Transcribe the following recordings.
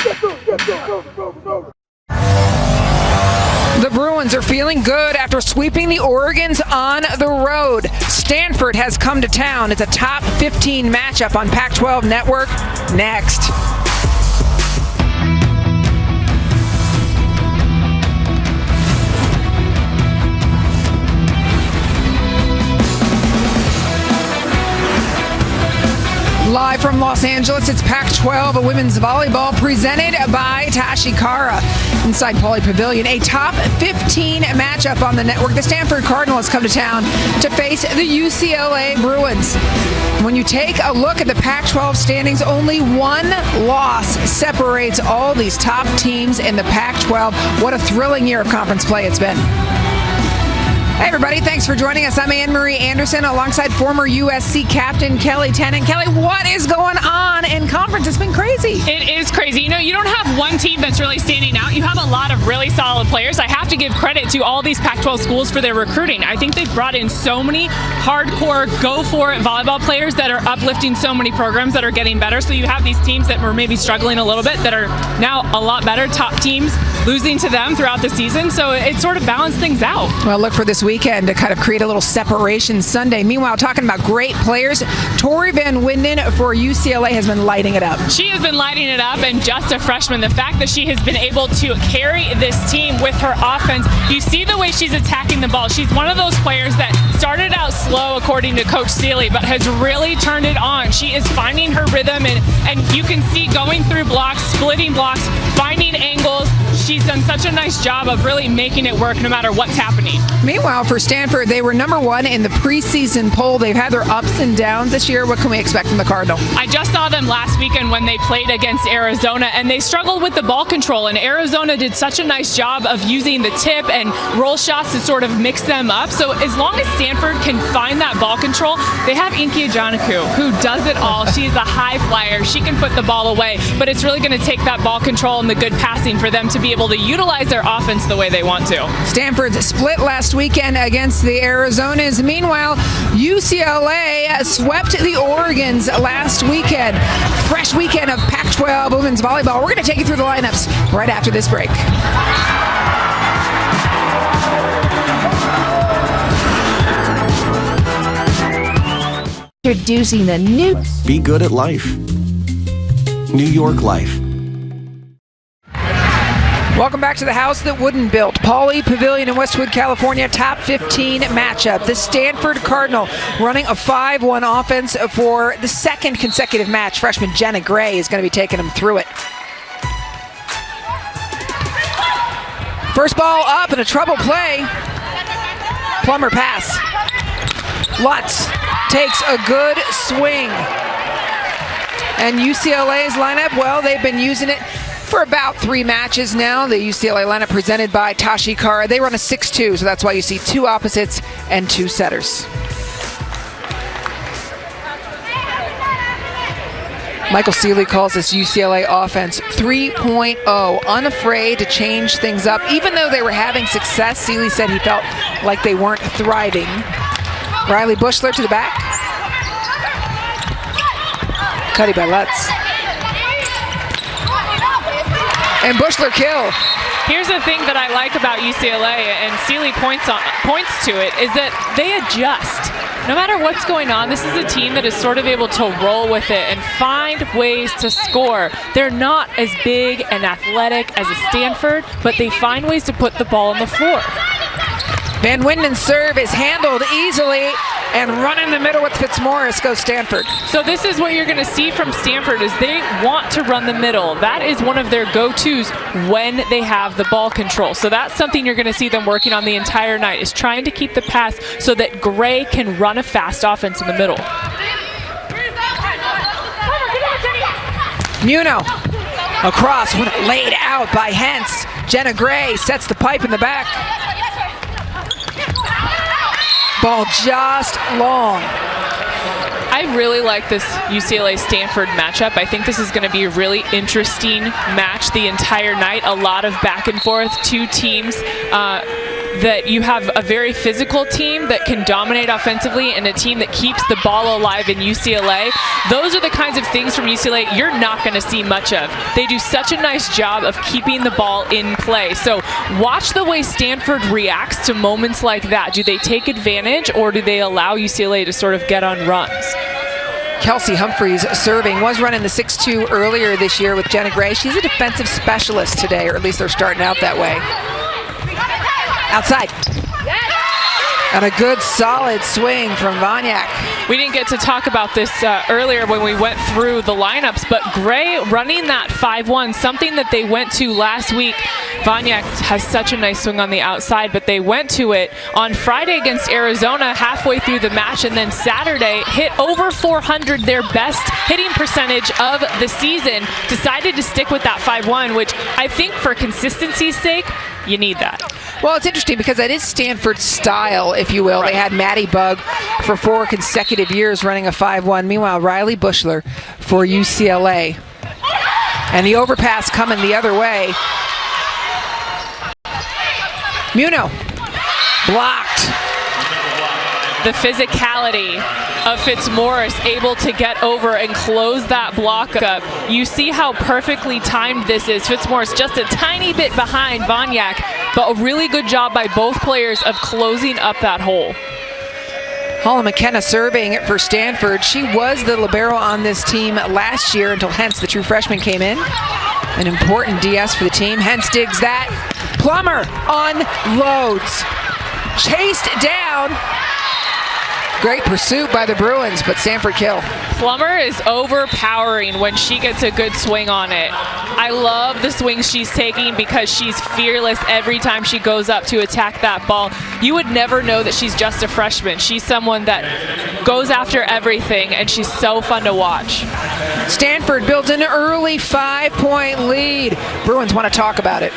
The Bruins are feeling good after sweeping the Oregons on the road. Stanford has come to town. It's a top 15 matchup on Pac-12 Network. Next. Live from Los Angeles, it's Pac-12, a women's volleyball presented by Tashikara. Inside Pauley Pavilion, a top 15 matchup on the network. The Stanford Cardinals come to town to face the UCLA Bruins. When you take a look at the Pac-12 standings, only one loss separates all these top teams in the Pac-12. What a thrilling year of conference play it's been. Hey everybody, thanks for joining us. I'm Anne-Marie Anderson alongside former USC captain Kelly Tennant. Kelly, what is going on in conference? It's been crazy. It is crazy. You know, you don't have one team that's really standing out. You have a lot of really solid players. I have to give credit to all these Pac-12 schools for their recruiting. I think they've brought in so many hardcore, go-for-it volleyball players that are uplifting so many programs that are getting better. So you have these teams that were maybe struggling a little bit that are now a lot better, top teams losing to them throughout the season. So it sort of balanced things out. Well, look for this weekend to kind of create a little separation Sunday. Meanwhile, talking about great players, Tori Van Winden for UCLA has been lighting it up. She has been lighting it up, and just a freshman, the fact that she has been able to carry this team with her offense, you see the way she's attacking the ball. She's one of those players that started out slow, according to Coach Seeley, but has really turned it on. She is finding her rhythm, and you can see going through blocks, splitting blocks, finding angles. She's done such a nice job of really making it work no matter what's happening. Meanwhile, for Stanford, they were number one in the preseason poll. They've had their ups and downs this year. What can we expect from the Cardinal? I just saw them last weekend when they played against Arizona, and they struggled with the ball control, and Arizona did such a nice job of using the tip and roll shots to sort of mix them up. So as long as Stanford can find that ball control, they have Inky Ajanaku, who does it all. She's a high flyer. She can put the ball away, but it's really going to take that ball control and the good passing for them to be able to utilize their offense the way they want to. Stanford split last weekend against the Arizonas. Meanwhile, UCLA swept the Oregons last weekend. Fresh weekend of Pac-12 women's volleyball. We're going to take you through the lineups right after this break. Introducing the new Be Good at Life. New York Life. Welcome back to the house that wouldn't built. Pauley Pavilion in Westwood, California, top 15 matchup. The Stanford Cardinal running a 5-1 offense for the second consecutive match. Freshman Jenna Gray is going to be taking them through it. First ball up and a trouble play. Plummer pass. Lutz takes a good swing. And UCLA's lineup, well, they've been using it for about 3 matches now. The UCLA lineup presented by Tashikara. They run a 6-2, so that's why you see 2 opposites and 2 setters. Michael Seeley calls this UCLA offense 3.0, unafraid to change things up. Even though they were having success, Seeley said he felt like they weren't thriving. Riley Bushler to the back. Cuddy by Lutz. And Bushler kill. Here's the thing that I like about UCLA, and Seeley points to it, is that they adjust. No matter what's going on, this is a team that is sort of able to roll with it and find ways to score. They're not as big and athletic as a Stanford, but they find ways to put the ball on the floor. Van Winden's serve is handled easily, and run in the middle with Fitzmaurice goes Stanford. So this is what you're going to see from Stanford is they want to run the middle. That is one of their go-tos when they have the ball control. So that's something you're going to see them working on the entire night, is trying to keep the pass so that Gray can run a fast offense in the middle. Muno across, laid out by Hentz. Jenna Gray sets the pipe in the back. Ball just long. I really like this UCLA-Stanford matchup. I think this is going to be a really interesting match the entire night. A lot of back and forth, 2 teams that you have a very physical team that can dominate offensively and a team that keeps the ball alive in UCLA. Those are the kinds of things from UCLA you're not going to see much of. They do such a nice job of keeping the ball in play. So watch the way Stanford reacts to moments like that. Do they take advantage, or do they allow UCLA to sort of get on runs? Kelsey Humphreys serving, was running the 6-2 earlier this year with Jenna Gray. She's a defensive specialist today, or at least they're starting out that way. Outside. And a good solid swing from Vonyak. We didn't get to talk about this earlier when we went through the lineups, but Gray running that 5-1, something that they went to last week. Vonyak has such a nice swing on the outside, but they went to it on Friday against Arizona halfway through the match, and then Saturday hit over 400, their best hitting percentage of the season. Decided to stick with that 5-1, which I think for consistency's sake, you need that. Well, it's interesting because that is Stanford's style, if you will. Right. They had Maddie Bug for 4 consecutive years running a 5-1. Meanwhile, Riley Bushler for UCLA. And the overpass coming the other way. Muno blocked. The physicality of Fitzmaurice able to get over and close that block up. You see how perfectly timed this is. Fitzmaurice just a tiny bit behind Vonyak, but a really good job by both players of closing up that hole. Paula McKenna serving for Stanford. She was the libero on this team last year until Hentz, the true freshman, came in. An important DS for the team. Hentz digs that. Plummer unloads. Chased down. Great pursuit by the Bruins, but Stanford kill. Plummer is overpowering when she gets a good swing on it. I love the swings she's taking because she's fearless every time she goes up to attack that ball. You would never know that she's just a freshman. She's someone that goes after everything, and she's so fun to watch. Stanford builds an early 5-point lead. Bruins want to talk about it.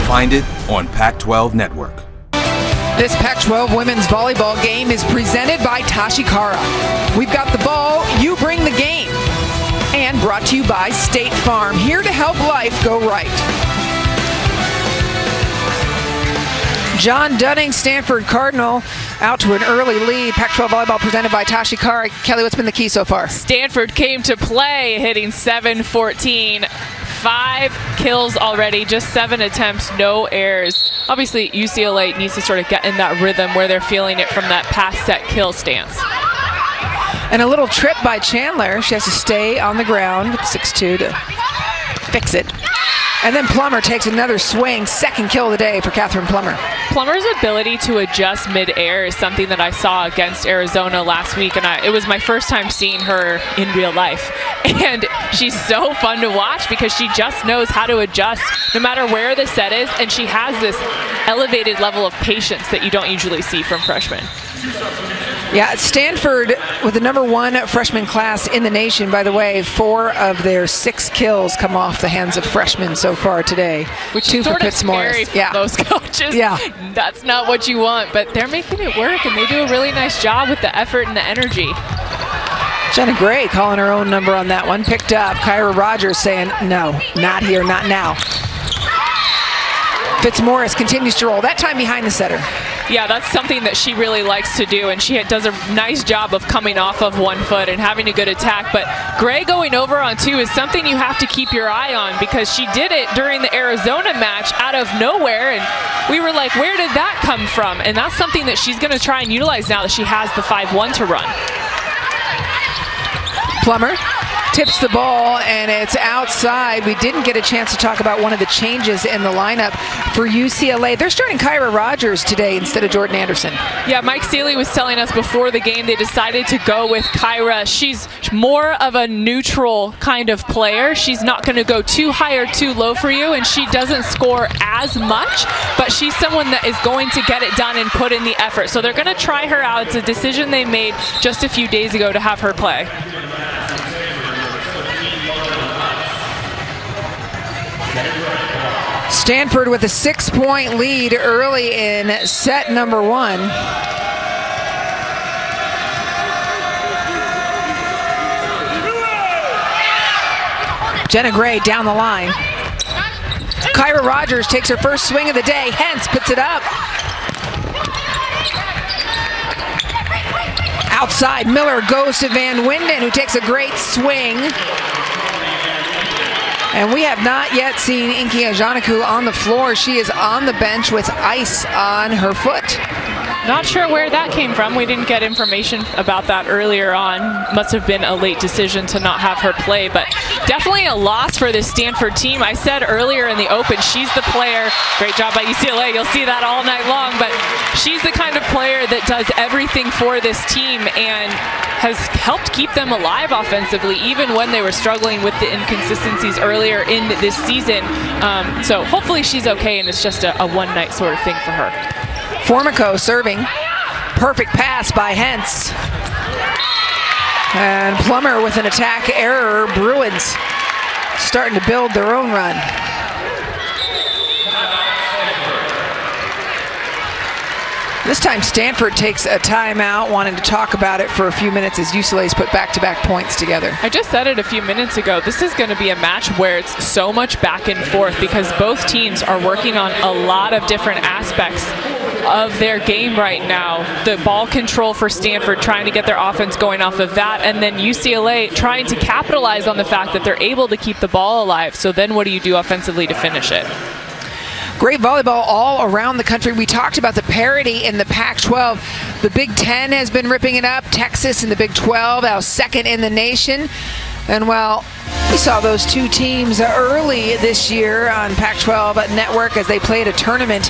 Find it on Pac-12 Network. This Pac-12 women's volleyball game is presented by Tashikara. We've got the ball, you bring the game. And brought to you by State Farm, here to help life go right. John Dunning, Stanford Cardinal, out to an early lead. Pac-12 volleyball presented by Tashikara. Kelly, what's been the key so far? Stanford came to play, hitting 7-14. 5 kills already, just 7 attempts, no errors. Obviously, UCLA needs to sort of get in that rhythm where they're feeling it from that pass set kill stance. And a little trip by Chandler. She has to stay on the ground with 6-2 to fix it. And then Plummer takes another swing. Second kill of the day for Katherine Plummer. Plummer's ability to adjust mid-air is something that I saw against Arizona last week, and it was my first time seeing her in real life. And she's so fun to watch because she just knows how to adjust no matter where the set is, and she has this elevated level of patience that you don't usually see from freshmen. Yeah, Stanford with the #1 freshman class in the nation. By the way, 4 of their 6 kills come off the hands of freshmen so far today. Which 2 is for sort of Fitzmaurice. scary for those coaches. Yeah. That's not what you want, but they're making it work, and they do a really nice job with the effort and the energy. Jenna Gray calling her own number on that one. Picked up. Kyra Rogers saying, no, not here, not now. Fitzmaurice continues to roll, that time behind the setter. Yeah, that's something that she really likes to do, and she does a nice job of coming off of one foot and having a good attack. But Gray going over on 2 is something you have to keep your eye on, because she did it during the Arizona match out of nowhere, and we were like, where did that come from? And that's something that she's going to try and utilize now that she has the 5-1 to run. Plummer tips the ball, and it's outside. We didn't get a chance to talk about one of the changes in the lineup for UCLA. They're starting Kyra Rogers today instead of Jordan Anderson. Yeah, Mike Seeley was telling us before the game they decided to go with Kyra. She's more of a neutral kind of player. She's not going to go too high or too low for you, and she doesn't score as much, but she's someone that is going to get it done and put in the effort. So they're going to try her out. It's a decision they made just a few days ago to have her play. Stanford with a 6-point lead early in set #1. Jenna Gray down the line. Kyra Rogers takes her first swing of the day. Hentz puts it up. Outside, Miller goes to Van Winden, who takes a great swing. And we have not yet seen Inky Ajanaku on the floor. She is on the bench with ice on her foot. Not sure where that came from. We didn't get information about that earlier on. Must have been a late decision to not have her play, but definitely a loss for this Stanford team. I said earlier in the Open, she's the player. Great job by UCLA. You'll see that all night long, but she's the kind of player that does everything for this team and has helped keep them alive offensively, even when they were struggling with the inconsistencies earlier in this season. So hopefully she's okay, and it's just a one-night sort of thing for her. Formico serving. Perfect pass by Hentz. And Plummer with an attack error. Bruins starting to build their own run. This time Stanford takes a timeout, wanting to talk about it for a few minutes as UCLA's put back-to-back points together. I just said it a few minutes ago. This is going to be a match where it's so much back and forth because both teams are working on a lot of different aspects of their game right now. The ball control for Stanford, trying to get their offense going off of that, and then UCLA trying to capitalize on the fact that they're able to keep the ball alive. So then what do you do offensively to finish it? Great volleyball all around the country. We talked about the parity in the Pac-12. The Big Ten has been ripping it up. Texas in the Big 12, now second in the nation. And well, we saw those two teams early this year on Pac-12 Network as they played a tournament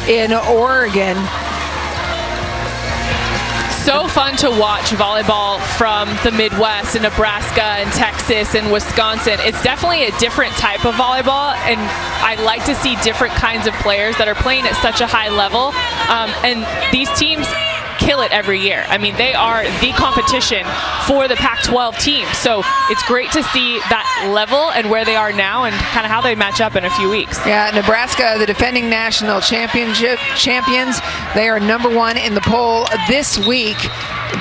in Oregon. So fun to watch volleyball from the Midwest and Nebraska and Texas and Wisconsin. It's definitely a different type of volleyball, and I like to see different kinds of players that are playing at such a high level. And these teams kill it every year. I mean, they are the competition for the Pac-12 team. So it's great to see that level and where they are now and kind of how they match up in a few weeks. Yeah, Nebraska, the defending national champions, they are number one in the poll this week.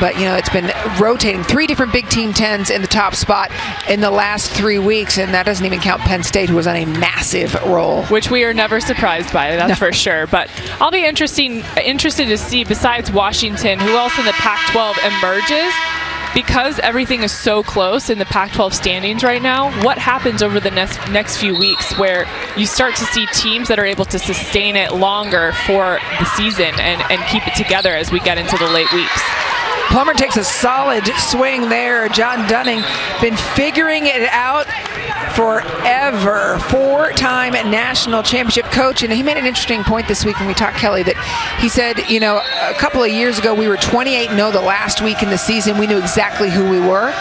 But, you know, it's been rotating. 3 different Big Team 10s in the top spot in the last 3 weeks, and that doesn't even count Penn State, who was on a massive roll. Which we are never surprised by, that's for sure. But I'll be interested to see, besides Washington, who else in the Pac-12 emerges. Because everything is so close in the Pac-12 standings right now, what happens over the next few weeks where you start to see teams that are able to sustain it longer for the season and keep it together as we get into the late weeks. Plummer takes a solid swing there. John Dunning been figuring it out forever. 4-time national championship coach, and he made an interesting point this week when we talked, Kelly, that he said, you know, a couple of years ago we were 28-0 the last week in the season. We knew exactly who we were.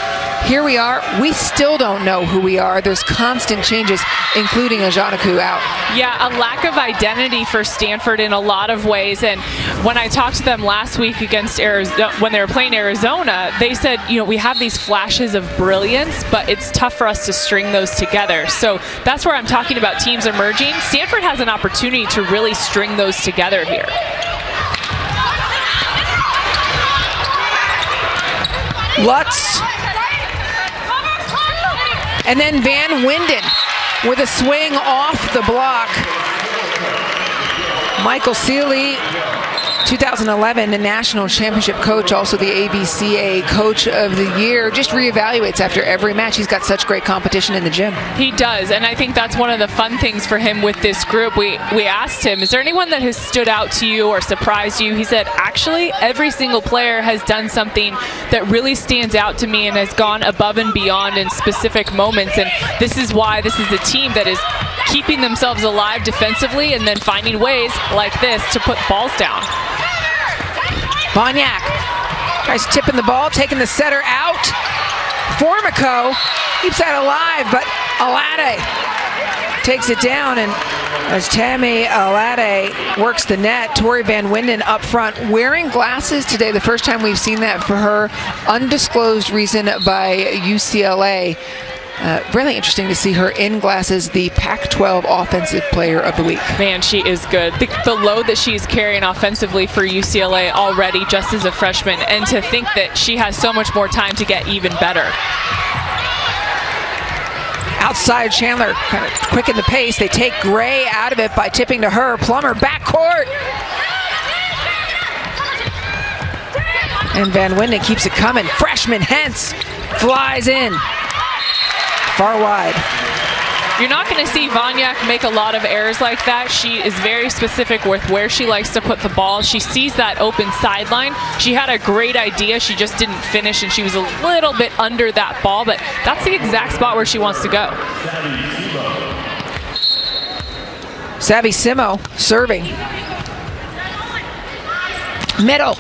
Here we are. We still don't know who we are. There's constant changes, including Ajanaku out. Yeah, a lack of identity for Stanford in a lot of ways. And when I talked to them last week against Arizona, when they were playing Arizona, they said, you know, we have these flashes of brilliance, but it's tough for us to string those together. So that's where I'm talking about teams emerging. Stanford has an opportunity to really string those together here. Lutz. And then Van Winden with a swing off the block. Michael Seeley, 2011, the national championship coach, also the ABCA coach of the year, just reevaluates after every match. He's got such great competition in the gym. He does, and I think that's one of the fun things for him with this group. We asked him, is there anyone that has stood out to you or surprised you? He said, actually, every single player has done something that really stands out to me and has gone above and beyond in specific moments, and this is why this is a team that is keeping themselves alive defensively and then finding ways like this to put balls down. Bonyak tries tipping the ball, taking the setter out. Formico keeps that alive, but Alade takes it down, and as Tammy Alade works the net, Tori Van Winden up front wearing glasses today. The first time we've seen that for her. Undisclosed reason by UCLA. Really interesting to see her in glasses, the Pac-12 Offensive Player of the Week. Man, she is good. The load that she's carrying offensively for UCLA already just as a freshman, and to think that she has so much more time to get even better. Outside, Chandler kind of quicken the pace. They take Gray out of it by tipping to her. Plummer backcourt. And Van Winden keeps it coming. Freshman Hentz flies in. Far wide. You're not going to see Wozniak make a lot of errors like that. She is very specific with where she likes to put the ball. She sees that open sideline. She had a great idea. She just didn't finish, and she was a little bit under that ball, but that's the exact spot where she wants to go. Savvy Simo serving. Middle.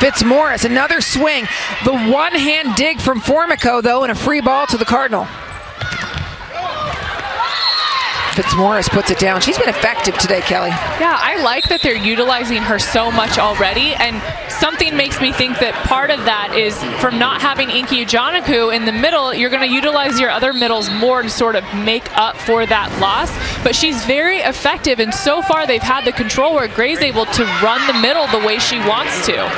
Fitzmaurice, another swing. The one-hand dig from Formico, though, and a free ball to the Cardinal. Fitzmaurice puts it down. She's been effective today, Kelly. Yeah, I like that they're utilizing her so much already, and something makes me think that part of that is from not having Inky Ujanaku in the middle, you're going to utilize your other middles more to sort of make up for that loss, but she's very effective, and so far they've had the control where Gray's able to run the middle the way she wants to.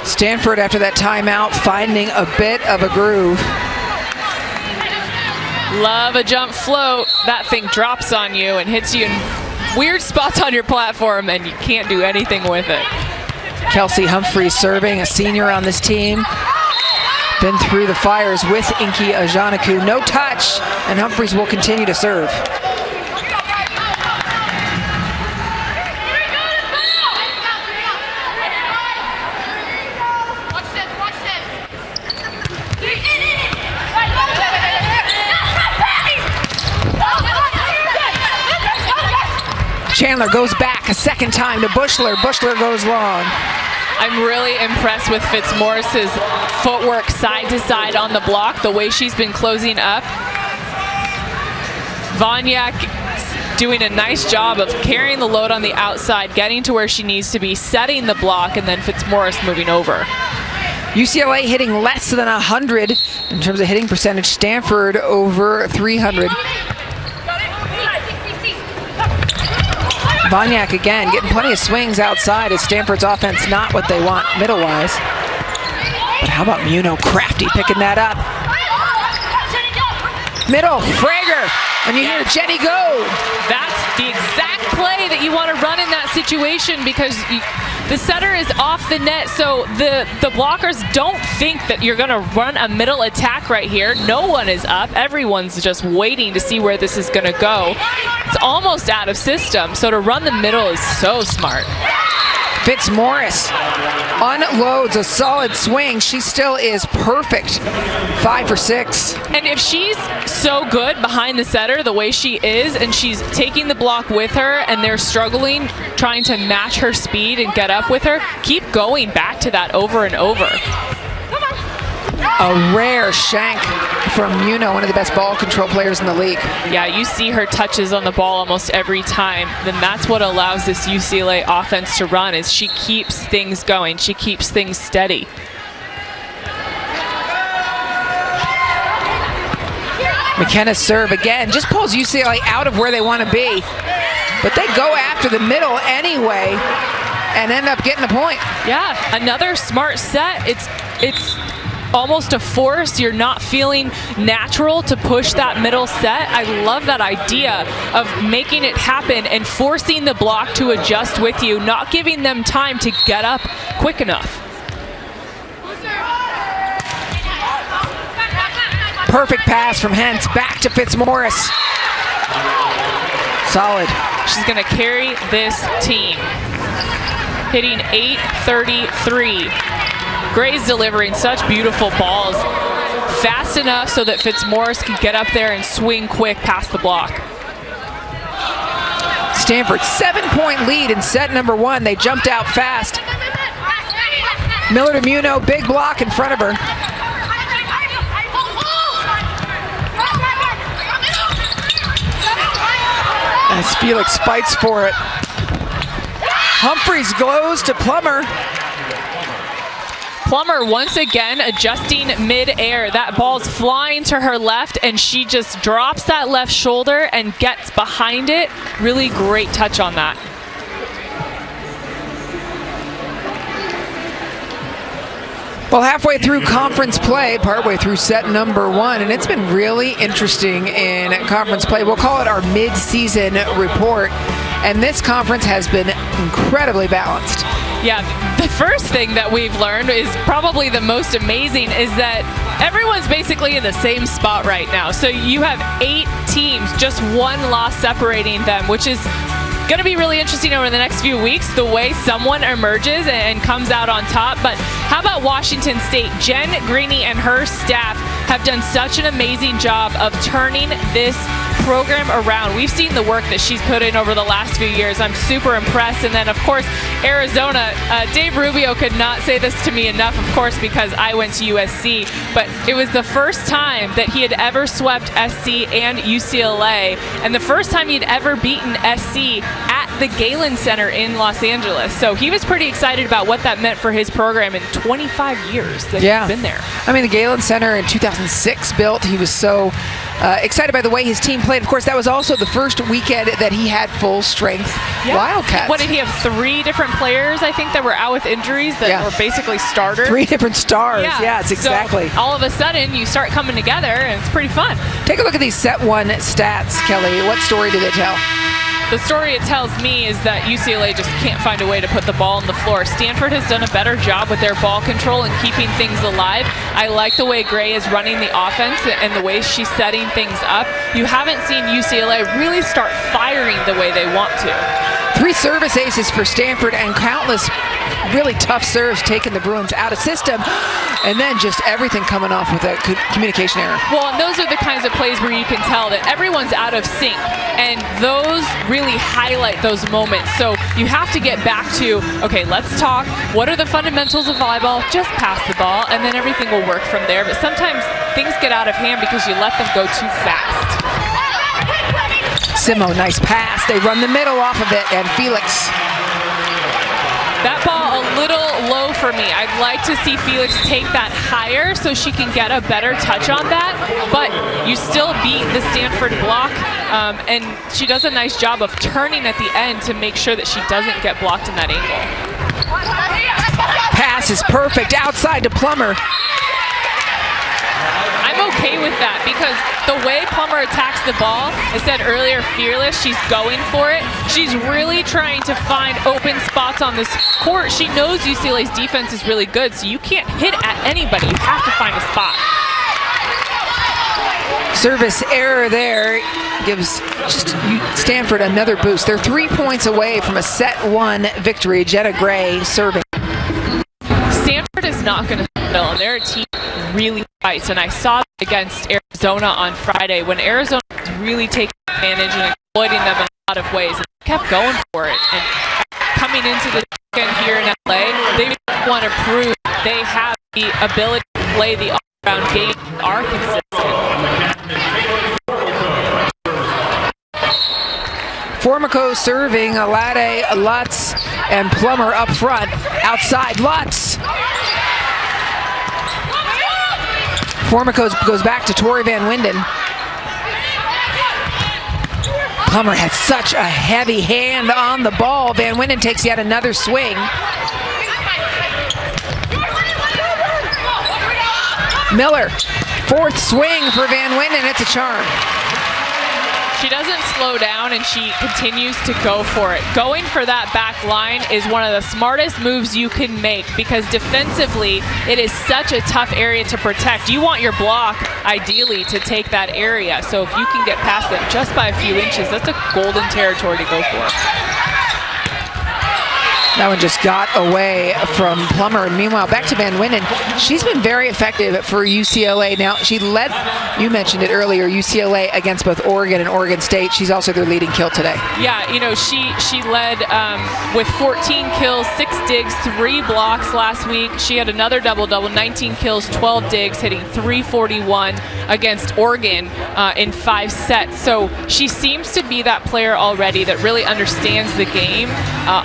Stanford, after that timeout, finding a bit of a groove. Love a jump float. That thing drops on you and hits you in weird spots on your platform, and you can't do anything with it. Kelsey Humphreys serving, a senior on this team. Been through the fires with Inky Ujanaku. No touch, and Humphreys will continue to serve. Chandler goes back a second time to Bushler. Bushler goes long. I'm really impressed with Fitzmaurice's footwork side to side on the block, the way she's been closing up. Wozniak doing a nice job of carrying the load on the outside, getting to where she needs to be, setting the block, and then Fitzmaurice moving over. UCLA hitting less than 100 in terms of hitting percentage. Stanford over 300. Wozniak again getting plenty of swings outside as Stanford's offense not what they want middle-wise. But how about Muno? Crafty picking that up. Middle, Frager, and you hear Jenny go. That's the exact play that you want to run in that situation because the setter is off the net, so the blockers don't think that you're going to run a middle attack right here. No one is up. Everyone's just waiting to see where this is going to go. It's almost out of system, so to run the middle is so smart. Fitzmaurice unloads a solid swing. She still is perfect. 5 for 6. And if she's so good behind the setter the way she is, and she's taking the block with her and they're struggling trying to match her speed and get up with her, keep going back to that over and over. A rare shank from Muno, one of the best ball control players in the league. Yeah, you see her touches on the ball almost every time. Then that's what allows this UCLA offense to run, is she keeps things going. She keeps things steady. McKenna's serve again just pulls UCLA out of where they want to be. But they go after the middle anyway and end up getting the point. Yeah, another smart set. It's almost a force. You're not feeling natural to push that middle set. I love that idea of making it happen and forcing the block to adjust with you, not giving them time to get up quick enough. Perfect pass from Hentz back to Fitzmaurice. Solid. She's going to carry this team. Hitting .833. Gray's delivering such beautiful balls, fast enough so that Fitzmaurice can get up there and swing quick past the block. Stanford 7-point lead in set number 1. They jumped out fast. Miller to Muno, big block in front of her. As Felix fights for it. Humphreys goes to Plummer. Plummer once again adjusting mid-air. That ball's flying to her left and she just drops that left shoulder and gets behind it. Really great touch on that. Well, halfway through conference play, partway through set number 1, and it's been really interesting in conference play. We'll call it our mid-season report, and this conference has been incredibly balanced. Yeah, the first thing that we've learned is probably the most amazing is that everyone's basically in the same spot right now. So you have 8 teams, just 1 loss separating them, which is going to be really interesting over the next few weeks, the way someone emerges and comes out on top. But how about Washington State? Jen Greeny and her staff have done such an amazing job of turning this program around. We've seen the work that she's put in over the last few years. I'm super impressed. And then, of course, Arizona. Dave Rubio could not say this to me enough, of course, because I went to USC. But it was the first time that he had ever swept SC and UCLA, and the first time he'd ever beaten SC at the Galen Center in Los Angeles. So he was pretty excited about what that meant for his program in 25 years that he's been there. I mean, the Galen Center in 2006 built. He was so excited by the way his team played. Of course, that was also the first weekend that he had full strength Wildcats. What did he have? 3 different players, I think, that were out with injuries that were basically starters. 3 different stars. Yes, exactly. So all of a sudden, you start coming together, and it's pretty fun. Take a look at these set 1 stats, Kelly. What story do they tell? The story it tells me is that UCLA just can't find a way to put the ball on the floor. Stanford has done a better job with their ball control and keeping things alive. I like the way Gray is running the offense and the way she's setting things up. You haven't seen UCLA really start firing the way they want to. 3 service aces for Stanford and countless really tough serves taking the Bruins out of system, and then just everything coming off with a communication error. Well, and those are the kinds of plays where you can tell that everyone's out of sync, and those really highlight those moments. So you have to get back to, okay, let's talk. What are the fundamentals of volleyball? Just pass the ball, and then everything will work from there. But sometimes things get out of hand because you let them go too fast. Simo, nice pass. They run the middle off of it, and Felix. That ball a little low for me. I'd like to see Felix take that higher so she can get a better touch on that, but you still beat the Stanford block, and she does a nice job of turning at the end to make sure that she doesn't get blocked in that angle. Pass is perfect, outside to Plummer. I'm okay with that because the way Plummer attacks the ball, I said earlier, fearless, she's going for it. She's really trying to find open spots on this court. She knows UCLA's defense is really good, so you can't hit at anybody. You have to find a spot. Service error there gives Stanford another boost. They're 3 points away from a set 1 victory. Jetta Gray serving. Stanford is not going to settle, and they're a team that really fights, and I saw that against Arizona on Friday when Arizona was really taking advantage and exploiting them in a lot of ways, and they kept going for it. And coming into the weekend here in LA, they want to prove they have the ability to play the all-around game, are consistent. Formico serving, Alade, Lutz, and Plummer up front. Outside, Lutz. Formico goes back to Tori Van Winden. Plummer had such a heavy hand on the ball. Van Winden takes yet another swing. Miller, 4th swing for Van Winden. It's a charm. She doesn't slow down, and she continues to go for it. Going for that back line is one of the smartest moves you can make because defensively, it is such a tough area to protect. You want your block, ideally, to take that area. So if you can get past them just by a few inches, that's a golden territory to go for. That one just got away from Plummer. And meanwhile, back to Van Winden. She's been very effective for UCLA. Now, she led, you mentioned it earlier, UCLA against both Oregon and Oregon State. She's also their leading kill today. Yeah, you know, she led with 14 kills, 6 digs, 3 blocks last week. She had another double-double, 19 kills, 12 digs, hitting 341 against Oregon in 5 sets. So she seems to be that player already that really understands the game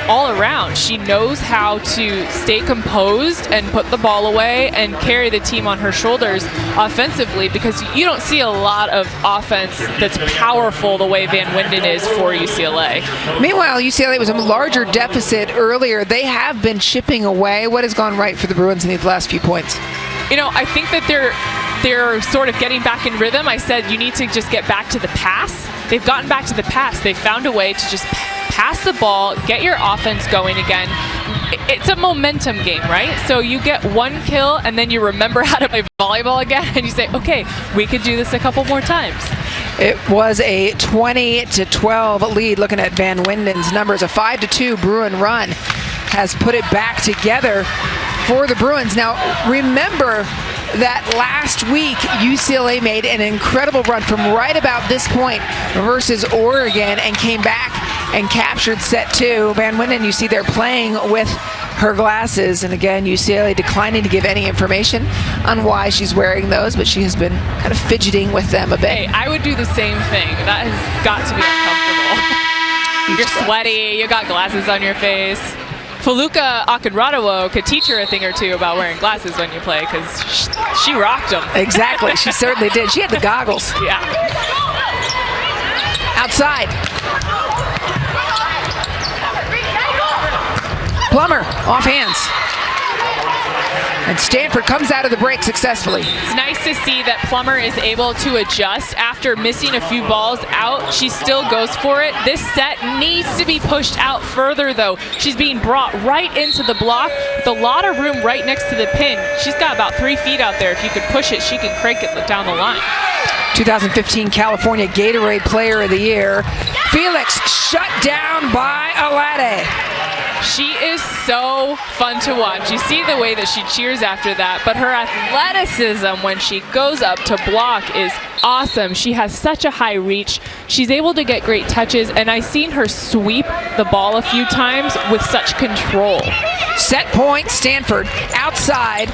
all around. She knows how to stay composed and put the ball away and carry the team on her shoulders offensively, because you don't see a lot of offense that's powerful the way Van Winden is for UCLA. Meanwhile, UCLA was a larger deficit earlier. They have been chipping away. What has gone right for the Bruins in these last few points? You know, I think that they're sort of getting back in rhythm. I said you need to just get back to the pass. They've gotten back to the pass. They've found a way to just pass the ball, get your offense going again. It's a momentum game, right? So you get one kill and then you remember how to play volleyball again and you say, okay, we could do this a couple more times. It was a 20-12 lead. Looking at Van Winden's numbers, a 5-2 Bruin run has put it back together for the Bruins. Now, remember that last week UCLA made an incredible run from right about this point versus Oregon and came back and captured set 2. Van Winden, you see they're playing with her glasses, and again UCLA declining to give any information on why she's wearing those, but she has been kind of fidgeting with them a bit. Hey, I would do the same thing. That has got to be uncomfortable. You're sweaty, you got glasses on your face. Feluca Akinradawo could teach her a thing or two about wearing glasses when you play, because she rocked them. Exactly, she certainly did. She had the goggles. Yeah. Outside. Plummer, off hands. And Stanford comes out of the break successfully. It's nice to see that Plummer is able to adjust after missing a few balls out. She still goes for it. This set needs to be pushed out further, though. She's being brought right into the block with a lot of room right next to the pin. She's got about 3 feet out there. If you could push it, she can crank it down the line. 2015 California Gatorade Player of the Year. Felix shut down by Alade. She is so fun to watch. You see the way that she cheers after that, but her athleticism when she goes up to block is awesome. She has such a high reach. She's able to get great touches, and I've seen her sweep the ball a few times with such control. Set point, Stanford, outside.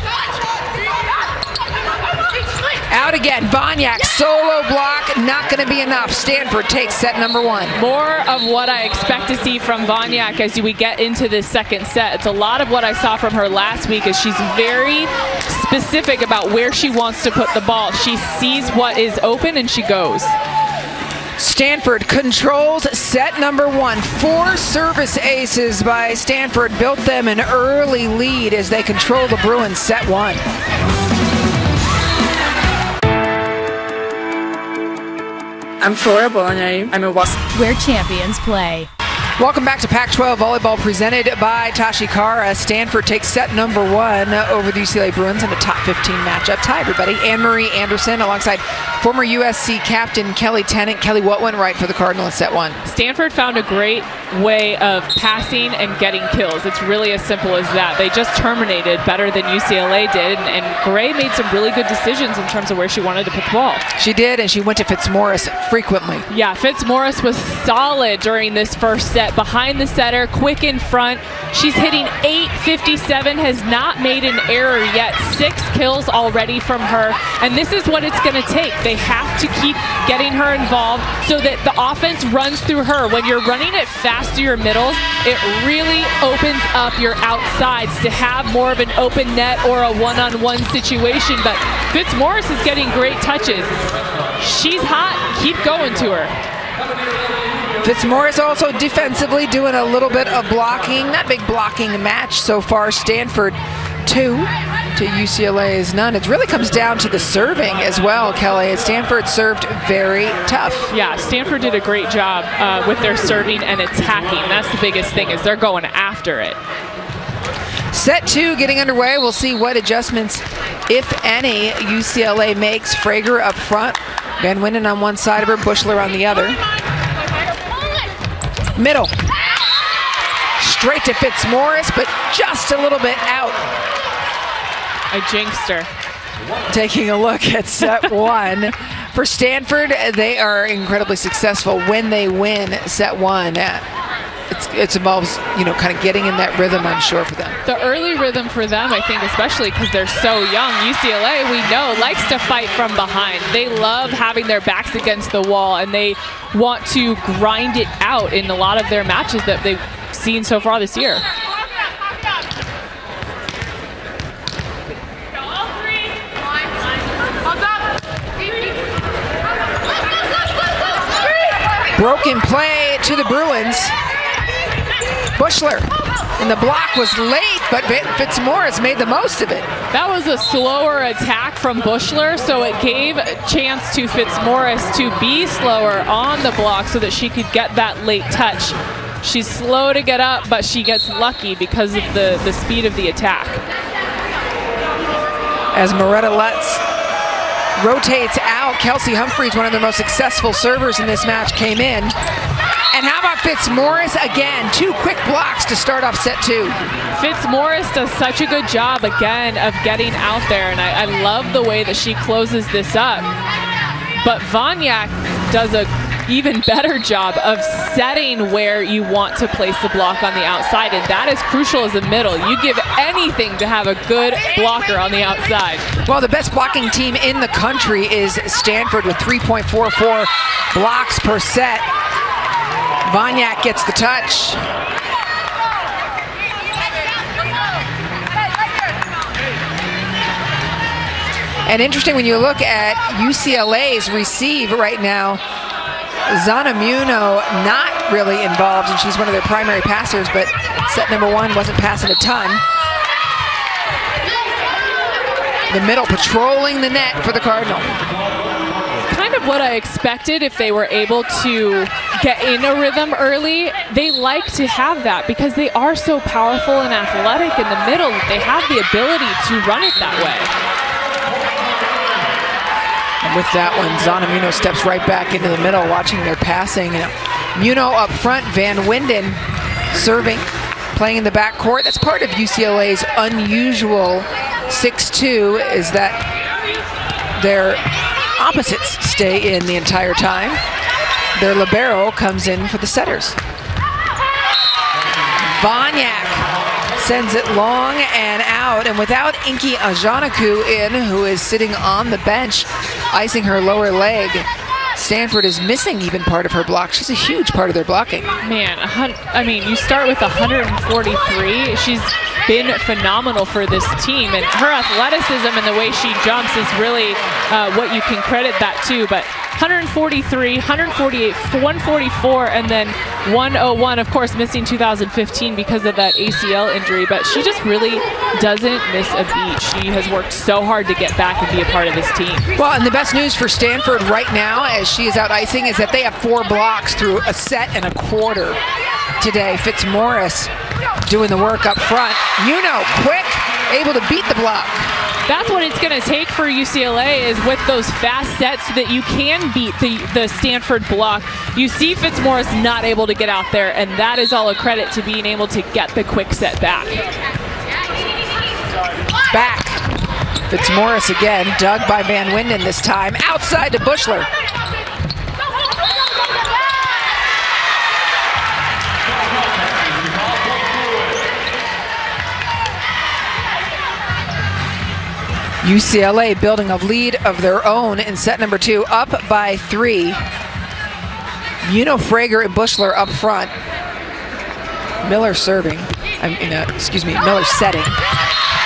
Out again, Vonyak, solo block, not going to be enough. Stanford takes set number 1. More of what I expect to see from Vonyak as we get into this second set. It's a lot of what I saw from her last week, as she's very specific about where she wants to put the ball. She sees what is open and she goes. Stanford controls set number 1. 4 service aces by Stanford built them an early lead as they control the Bruins set 1. I'm Flora Bologna. I'm a where champions play. Welcome back to Pac-12 Volleyball presented by Tashi Kara. Stanford takes set number 1 over the UCLA Bruins in a top 15 matchup. Hi, everybody. Anne-Marie Anderson alongside former USC captain Kelly Tennant. Kelly, what went right for the Cardinal in set 1? Stanford found a great way of passing and getting kills. It's really as simple as that. They just terminated better than UCLA did, and Gray made some really good decisions in terms of where she wanted to put the ball. She did, and she went to Fitzmaurice frequently. Yeah, Fitzmaurice was solid during this first set. Behind the setter, quick in front. She's hitting .857, has not made an error yet. 6 kills already from her, and this is what it's going to take. They have to keep getting her involved so that the offense runs through her. When you're running it fast through your middles, it really opens up your outsides to have more of an open net or a one-on-one situation, but Fitzmaurice is getting great touches. She's hot. Keep going to her. Fitzmaurice also defensively doing a little bit of blocking. Not big blocking match so far. Stanford 2 to UCLA's none. It really comes down to the serving as well, Kelly. Stanford served very tough. Yeah, Stanford did a great job with their serving and attacking. That's the biggest thing, is they're going after it. Set 2 getting underway. We'll see what adjustments, if any, UCLA makes. Frager up front. Van Winden on one side of her, Bushler on the other. Middle. Straight to Fitzmaurice, but just a little bit out. I jinxed her. Taking a look at set 1. For Stanford, they are incredibly successful when they win set 1. It involves, kind of getting in that rhythm, I'm sure, for them. The early rhythm for them, I think, especially because they're so young. UCLA, we know, likes to fight from behind. They love having their backs against the wall, and they want to grind it out in a lot of their matches that they've seen so far this year. Broken play to the Bruins. Bushler, and the block was late, but Fitzmaurice made the most of it. That was a slower attack from Bushler, so it gave a chance to Fitzmaurice to be slower on the block so that she could get that late touch. She's slow to get up, but she gets lucky because of the speed of the attack. As Moretta Lutz rotates out, Kelsey Humphreys, one of the most successful servers in this match, came in. And how about Fitzmaurice again? 2 quick blocks to start off set 2. Fitzmaurice does such a good job again of getting out there, and I love the way that she closes this up. But Vonyak does a even better job of setting where you want to place the block on the outside, and that is crucial as a middle. You give anything to have a good blocker on the outside. Well, the best blocking team in the country is Stanford with 3.44 blocks per set. Vonyak gets the touch. And interesting when you look at UCLA's receive right now, Zanamuno not really involved, and she's one of their primary passers, but set number 1 wasn't passing a ton. The middle patrolling the net for the Cardinal. Kind of what I expected if they were able to get in a rhythm early. They like to have that because they are so powerful and athletic in the middle. They have the ability to run it that way. And with that one, Zanamuno steps right back into the middle, watching their passing. Muno up front, Van Winden serving, playing in the backcourt. That's part of UCLA's unusual 6-2, is that their opposites stay in the entire time. Their libero comes in for the setters. Vonyak sends it long and out, and without Inky Ajanaku in, who is sitting on the bench, icing her lower leg, Stanford is missing even part of her block. She's a huge part of their blocking. Man, I mean, you start with 143. She's been phenomenal for this team, and her athleticism and the way she jumps is really what you can credit that to. But 143, 148, 144, and then 101, of course, missing 2015 because of that ACL injury, but she just really doesn't miss a beat. She has worked so hard to get back and be a part of this team. Well, and the best news for Stanford right now, as she is out icing, is that they have 4 blocks through a set and a quarter today. Fitzmaurice doing the work up front. Quick, able to beat the block. That's what it's going to take for UCLA, is with those fast sets so that you can beat the Stanford block. You see Fitzmaurice not able to get out there, and that is all a credit to being able to get the quick set back. Back. Fitzmaurice again, dug by Van Winden this time. Outside to Bushler. UCLA building a lead of their own in set number 2, up by 3. Frager and Bushler up front. Miller serving. Miller setting.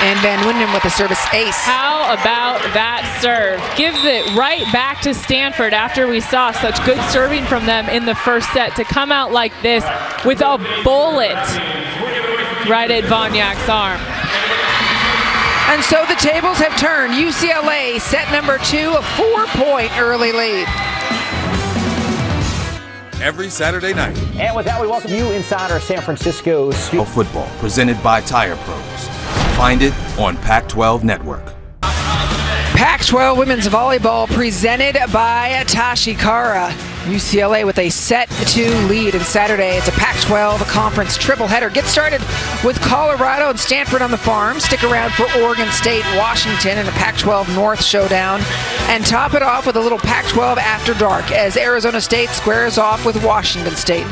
And Van Winden with a service ace. How about that serve? Give it right back to Stanford after we saw such good serving from them in the first set, to come out like this with a bullet right at Vonyak's arm. And so the tables have turned. UCLA set number 2, a 4-point early lead. Every Saturday night. And with that, we welcome you inside our San Francisco studio. Football presented by Tire Pros. Find it on Pac-12 Network. Pac-12 women's volleyball presented by Tashikara. UCLA with a set 2 lead, and Saturday it's a Pac-12 conference triple header. Get started with Colorado and Stanford on the farm. Stick around for Oregon State, Washington, and a Pac-12 North showdown. And top it off with a little Pac-12 after dark as Arizona State squares off with Washington State.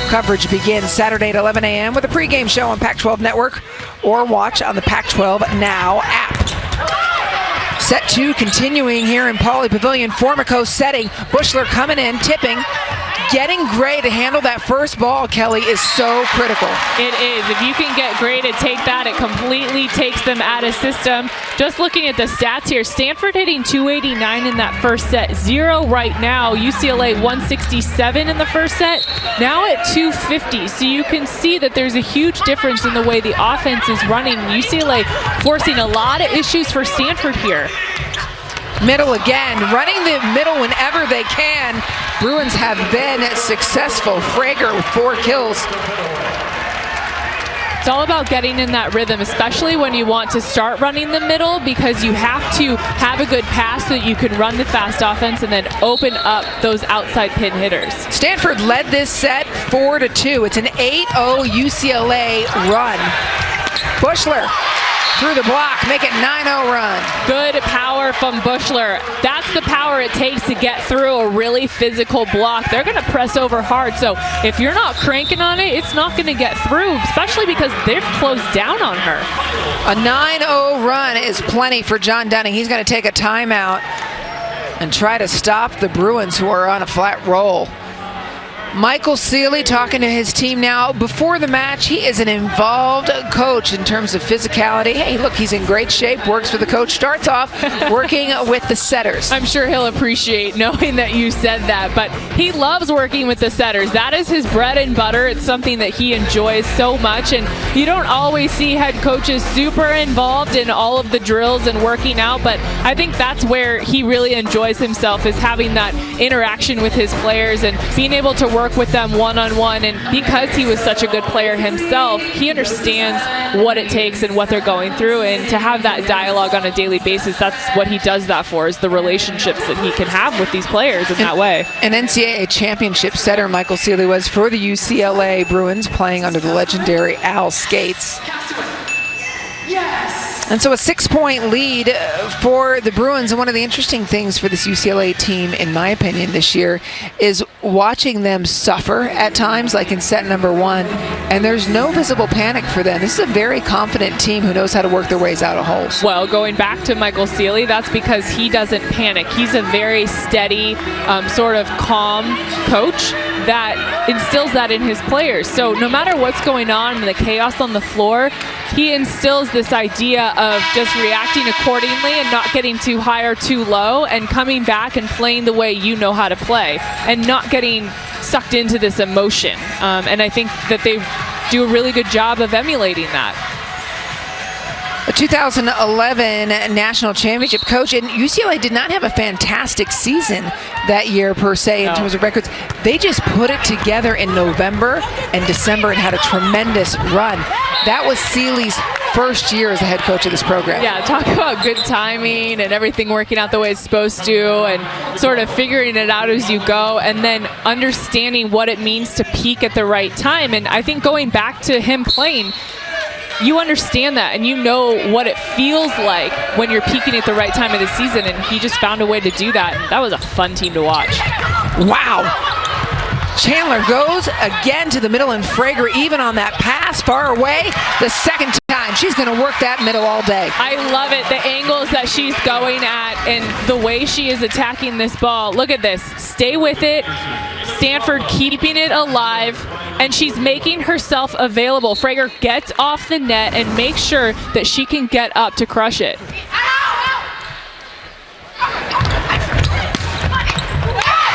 Coverage begins Saturday at 11 a.m. with a pregame show on Pac-12 Network, or watch on the Pac-12 Now app. Set 2 continuing here in Pauley Pavilion. Formico setting. Bushler coming in, tipping. getting Gray to handle that first ball, Kelly, is so critical. It is. If you can get Gray to take that, it completely takes them out of system. Just looking at the stats here, Stanford hitting 289 in that first set, 0 right now. UCLA 167 in the first set, now at 250. So you can see that there's a huge difference in the way the offense is running. UCLA forcing a lot of issues for Stanford here. Middle again, running the middle whenever they can. Bruins have been successful. Frager with 4 kills. It's all about getting in that rhythm, especially when you want to start running the middle, because you have to have a good pass so that you can run the fast offense and then open up those outside pin hitters. Stanford led this set 4-2. It's an 8-0 UCLA run. Bushler through the block, make it 9-0 run. Good power from Bushler. That's the power it takes to get through a really physical block. They're going to press over hard, so if you're not cranking on it, it's not going to get through, especially because they've closed down on her. A 9-0 run is plenty for John Dunning. He's going to take a timeout and try to stop the Bruins, who are on a flat roll. Michael Sealy talking to his team now. Before the match, he is an involved coach in terms of physicality. Hey, look, he's in great shape, works for the coach, starts off working with the setters. I'm sure he'll appreciate knowing that you said that, but he loves working with the setters. That is his bread and butter. It's something that he enjoys so much, and you don't always see head coaches super involved in all of the drills and working out, but I think that's where he really enjoys himself, is having that interaction with his players and being able to work with them one-on-one. And because he was such a good player himself, he understands what it takes and what they're going through, and to have that dialogue on a daily basis, that's what he does that for, is the relationships that he can have with these players in that way. An NCAA championship setter Michael Sealy was for the UCLA Bruins, playing under the legendary Al Skates. And so a 6-point lead for the Bruins. And one of the interesting things for this UCLA team, in my opinion, this year is watching them suffer at times, like in set number 1. And there's no visible panic for them. This is a very confident team who knows how to work their ways out of holes. Well, going back to Michael Sealy, that's because he doesn't panic. He's a very steady, sort of calm coach that instills that in his players. So no matter what's going on and the chaos on the floor, he instills this idea of just reacting accordingly and not getting too high or too low, and coming back and playing the way you know how to play and not getting sucked into this emotion. And I think that they do a really good job of emulating that. A 2011 national championship coach, and UCLA did not have a fantastic season that year per se in terms of records. They just put it together in November and December and had a tremendous run. That was Sealy's first year as a head coach of this program. Yeah, talk about good timing and everything working out the way it's supposed to, and sort of figuring it out as you go, and then understanding what it means to peak at the right time. And I think going back to him playing, you understand that, and you know what it feels like when you're peaking at the right time of the season, and he just found a way to do that. And that was a fun team to watch. Wow. Chandler goes again to the middle, and Frager even on that pass far away the second time. She's going to work that middle all day. I love it, the angles that she's going at and the way she is attacking this ball. Look at this. Stay with it. Stanford keeping it alive, and she's making herself available. Frager gets off the net and makes sure that she can get up to crush it.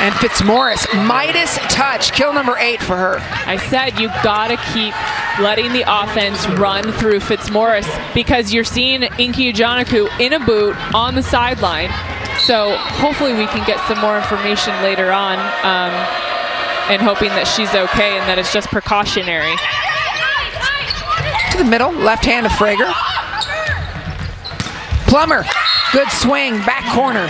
And Fitzmaurice, Midas touch, kill number 8 for her. I said you gotta keep letting the offense run through Fitzmaurice, because you're seeing Inky Ejanaku in a boot on the sideline. So hopefully we can get some more information later on, and hoping that she's okay and that it's just precautionary. To the middle, left hand of Frager. Plummer, good swing, back corner.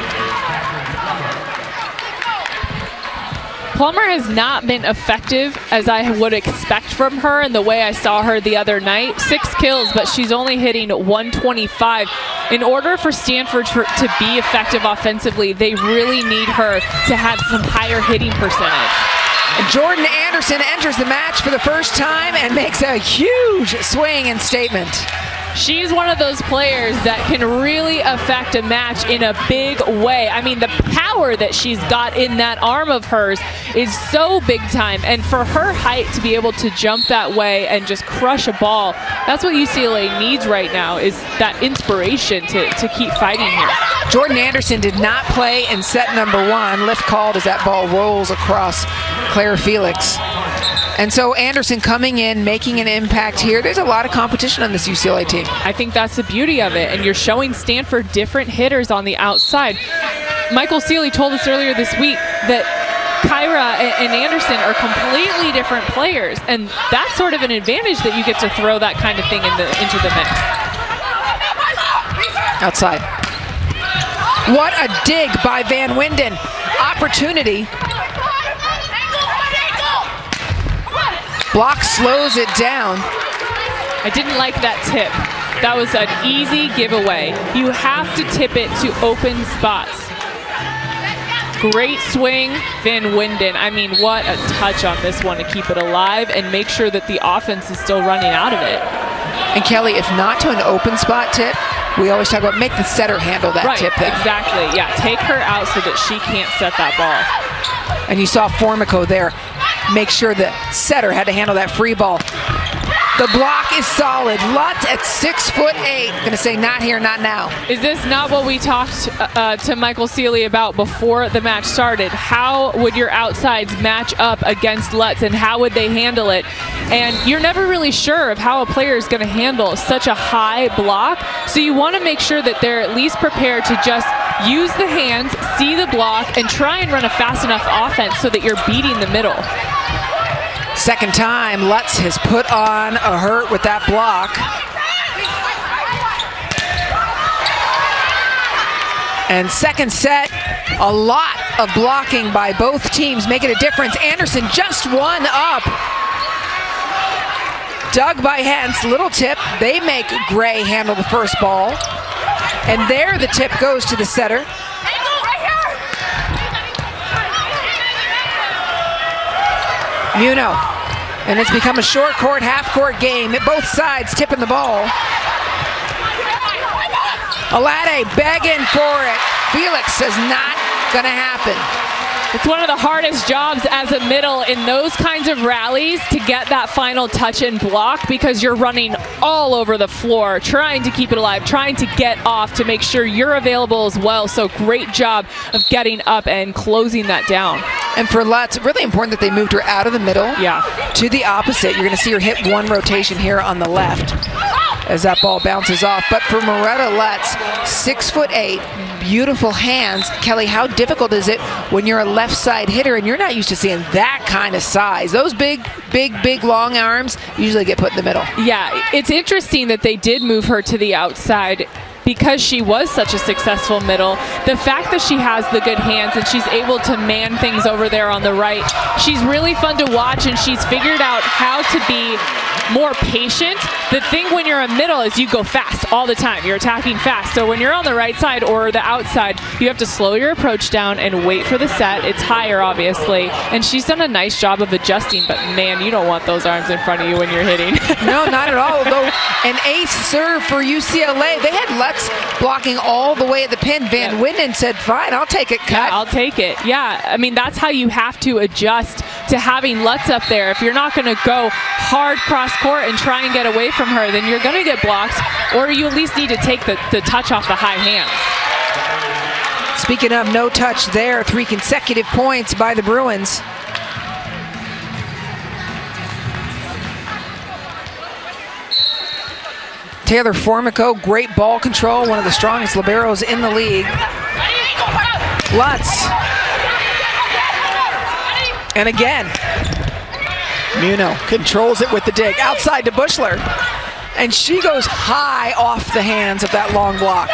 Plummer has not been effective as I would expect from her in the way I saw her the other night. 6 kills, but she's only hitting 125. In order for Stanford to be effective offensively, they really need her to have some higher hitting percentage. Jordan Anderson enters the match for the first time and makes a huge swing and statement. She's one of those players that can really affect a match in a big way. I mean, the power that she's got in that arm of hers is so big time. And for her height to be able to jump that way and just crush a ball, that's what UCLA needs right now, is that inspiration to keep fighting here. Jordan Anderson did not play in set number 1. Lift called as that ball rolls across Claire Felix. And so Anderson coming in, making an impact here. There's a lot of competition on this UCLA team. I think that's the beauty of it. And you're showing Stanford different hitters on the outside. Michael Seeley told us earlier this week that Kyra and Anderson are completely different players. And that's sort of an advantage that you get to throw that kind of thing into the mix. Outside. What a dig by Van Winden. Opportunity. Block slows it down. I didn't like that tip. That was an easy giveaway. You have to tip it to open spots. Great swing, Van Winden. I mean, what a touch on this one to keep it alive and make sure that the offense is still running out of it. And Kelly, if not to an open spot tip, we always talk about make the setter handle that tip then. Exactly. Yeah, take her out so that she can't set that ball. And you saw Formico there make sure the setter had to handle that free ball. The block is solid. Lutz at 6'8". Gonna say not here, not now. Is this not what we talked to Michael Seeley about before the match started? How would your outsides match up against Lutz and how would they handle it? And you're never really sure of how a player is gonna handle such a high block. So you wanna make sure that they're at least prepared to just use the hands, see the block, and try and run a fast enough offense so that you're beating the middle. Second time, Lutz has put on a hurt with that block. And second set, a lot of blocking by both teams, making a difference. Anderson just one up. Dug by Hentz, little tip. They make Gray handle the first ball. And there the tip goes to the setter. Muno. And it's become a short court, half court game. Both sides tipping the ball. Alade begging for it. Felix says not gonna happen. It's one of the hardest jobs as a middle in those kinds of rallies to get that final touch and block because you're running all over the floor, trying to keep it alive, trying to get off to make sure you're available as well. So great job of getting up and closing that down. And for Lutz, really important that they moved her out of the middle to the opposite. You're going to see her hit one rotation here on the left as that ball bounces off. But for Moretta Lutz, 6'8", beautiful hands. Kelly, how difficult is it when you're a left side hitter and you're not used to seeing that kind of size? Those big long arms usually get put in the middle. Yeah, it's interesting that they did move her to the outside because she was such a successful middle. The fact that she has the good hands and she's able to man things over there on the right, she's really fun to watch, and she's figured out how to be more patient. The thing when you're a middle is you go fast all the time. You're attacking fast. So when you're on the right side or the outside, you have to slow your approach down and wait for the set. It's higher, obviously. And she's done a nice job of adjusting, but man, you don't want those arms in front of you when you're hitting. No, not at all. Although an ace serve for UCLA. They had Lutz blocking all the way at the pin. Van Winden said, fine, I'll take it, cut. Yeah, I'll take it. Yeah, I mean, that's how you have to adjust to having Lutz up there. If you're not going to go hard cross court and try and get away from her, then you're going to get blocked, or you at least need to take the touch off the high hands. Speaking of no touch there, 3 consecutive points by the Bruins. Taylor Formico, great ball control, one of the strongest liberos in the league. Lutz. And again, Muno controls it with the dig. Outside to Bushler. And she goes high off the hands of that long block.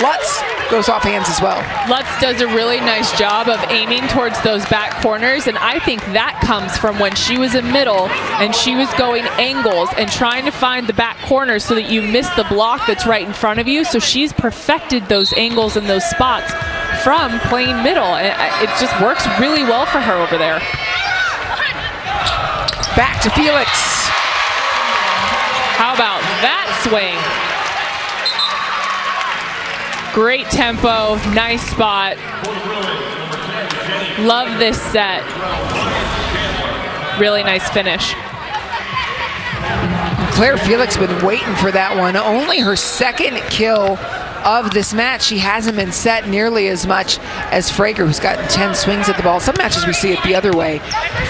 Lutz goes off hands as well. Lutz does a really nice job of aiming towards those back corners, and I think that comes from when she was a middle and she was going angles and trying to find the back corners so that you miss the block that's right in front of you. So she's perfected those angles and those spots from playing middle. It just works really well for her over there. Back to Felix. How about that swing. Great tempo, nice spot. Love this set. Really nice finish. Claire Felix been waiting for that one. Only her second kill of this match. She hasn't been set nearly as much as Frager, who's gotten 10 swings at the ball. Some matches we see it the other way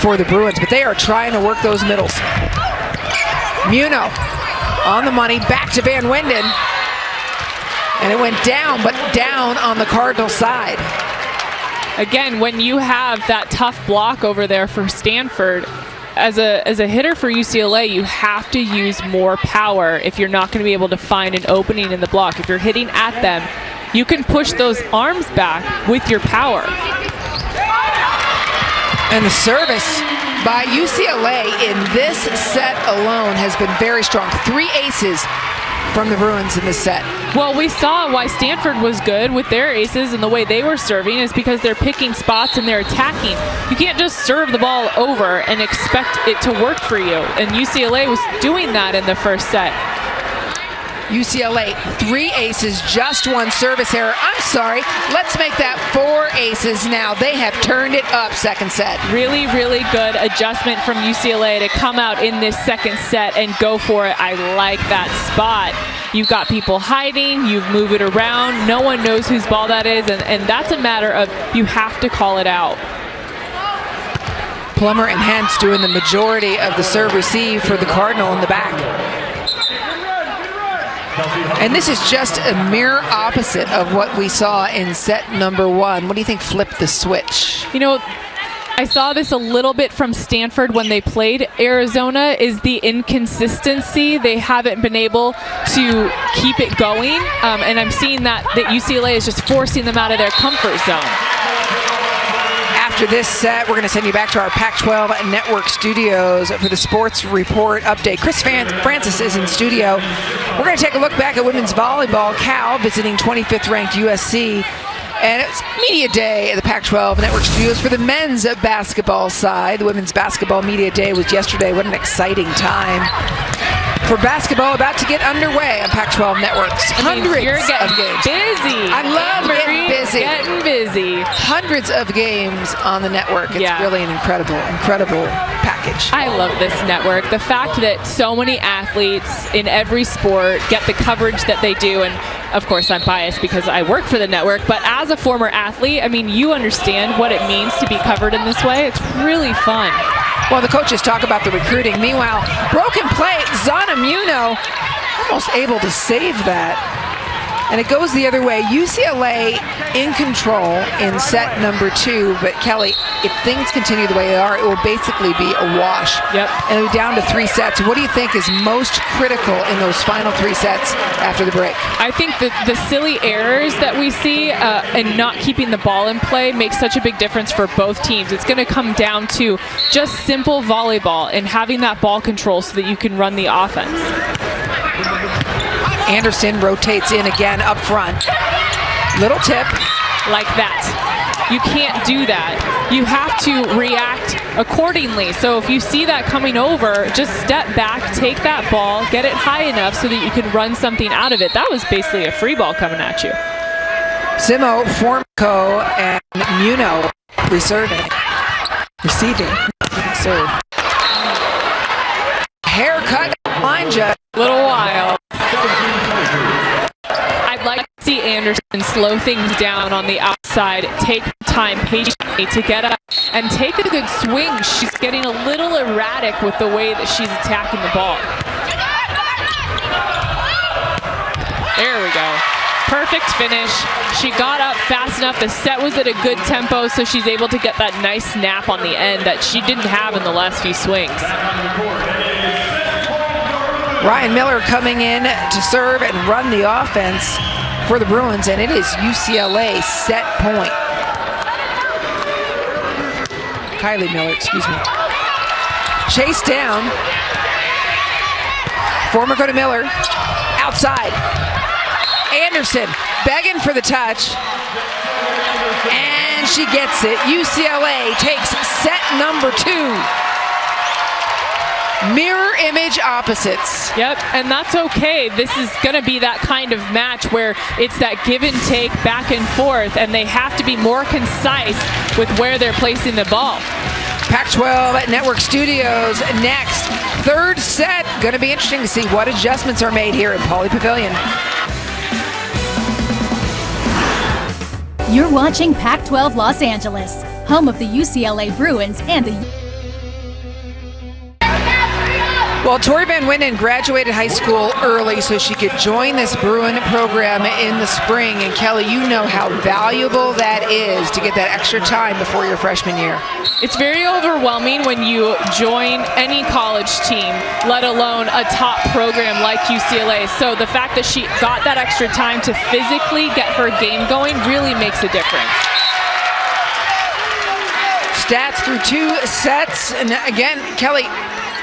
for the Bruins, but they are trying to work those middles. Muno on the money, back to Van Winden. And it went down, but down on the Cardinal side. Again, when you have that tough block over there for Stanford, as a hitter for UCLA, you have to use more power if you're not going to be able to find an opening in the block. If you're hitting at them, you can push those arms back with your power. And the service by UCLA in this set alone has been very strong. 3 aces from the Bruins in this set. Well, we saw why Stanford was good with their aces and the way they were serving is because they're picking spots and they're attacking. You can't just serve the ball over and expect it to work for you. And UCLA was doing that in the first set. UCLA, 3 aces, just 1 service error. I'm sorry, let's make that 4 aces now. They have turned it up second set. Really, really good adjustment from UCLA to come out in this second set and go for it. I like that spot. You've got people hiding, you move it around, no one knows whose ball that is, and that's a matter of you have to call it out. Plummer and Hentz doing the majority of the serve receive for the Cardinal in the back. And this is just a mirror opposite of what we saw in set number 1. What do you think flipped the switch? You know, I saw this a little bit from Stanford when they played Arizona, is the inconsistency. They haven't been able to keep it going, and I'm seeing that UCLA is just forcing them out of their comfort zone. After this set, we're going to send you back to our Pac-12 Network studios for the Sports Report update. Chris Francis is in studio. We're going to take a look back at women's volleyball. Cal visiting 25th ranked USC. And it's Media Day at the Pac-12 Network studios for the men's basketball side. The women's basketball Media Day was yesterday. What an exciting time for basketball about to get underway on Pac-12 Networks. Hundreds of games. Busy. I love getting busy. Getting busy. Hundreds of games on the network. It's really an incredible package. I love this network. The fact that so many athletes in every sport get the coverage that they do, and of course I'm biased because I work for the network, but as a former athlete, I mean, you understand what it means to be covered in this way. It's really fun. Well, the coaches talk about the recruiting. Meanwhile, broken play, Zana Muno almost able to save that. And it goes the other way. UCLA in control in set number 2, but Kelly, if things continue the way they are, it will basically be a wash. Yep. And it'll be down to 3 sets. What do you think is most critical in those final 3 sets after the break? I think that the silly errors that we see and not keeping the ball in play makes such a big difference for both teams. It's going to come down to just simple volleyball and having that ball control so that you can run the offense. Anderson rotates in again up front. Little tip. Like that. You can't do that. You have to react accordingly. So if you see that coming over, just step back, take that ball, get it high enough so that you can run something out of it. That was basically a free ball coming at you. Simo, Formico, and Muno receiving. Serve. Haircut, line judge. Little while. I'd like to see Anderson slow things down on the outside, take time patiently to get up and take a good swing. She's getting a little erratic with the way that she's attacking the ball. There we go. Perfect finish. She got up fast enough. The set was at a good tempo, so she's able to get that nice snap on the end that she didn't have in the last few swings. Ryan Miller coming in to serve and run the offense for the Bruins, and it is UCLA set point. Kylie Miller, excuse me. Chase down. Formico to Miller. Outside. Anderson begging for the touch. And she gets it. UCLA takes set number 2. Mirror Mirror image opposites. Yep, and that's okay. This is going to be that kind of match where it's that give and take back and forth, and they have to be more concise with where they're placing the ball. Pac-12 Network Studios next. Third set. Going to be interesting to see what adjustments are made here at Pauley Pavilion. You're watching Pac-12 Los Angeles, home of the UCLA Bruins and the... Well, Tori Van Winden graduated high school early so she could join this Bruin program in the spring. And Kelly, you know how valuable that is to get that extra time before your freshman year. It's very overwhelming when you join any college team, let alone a top program like UCLA. So the fact that she got that extra time to physically get her game going really makes a difference. Stats through 2 sets. And again, Kelly,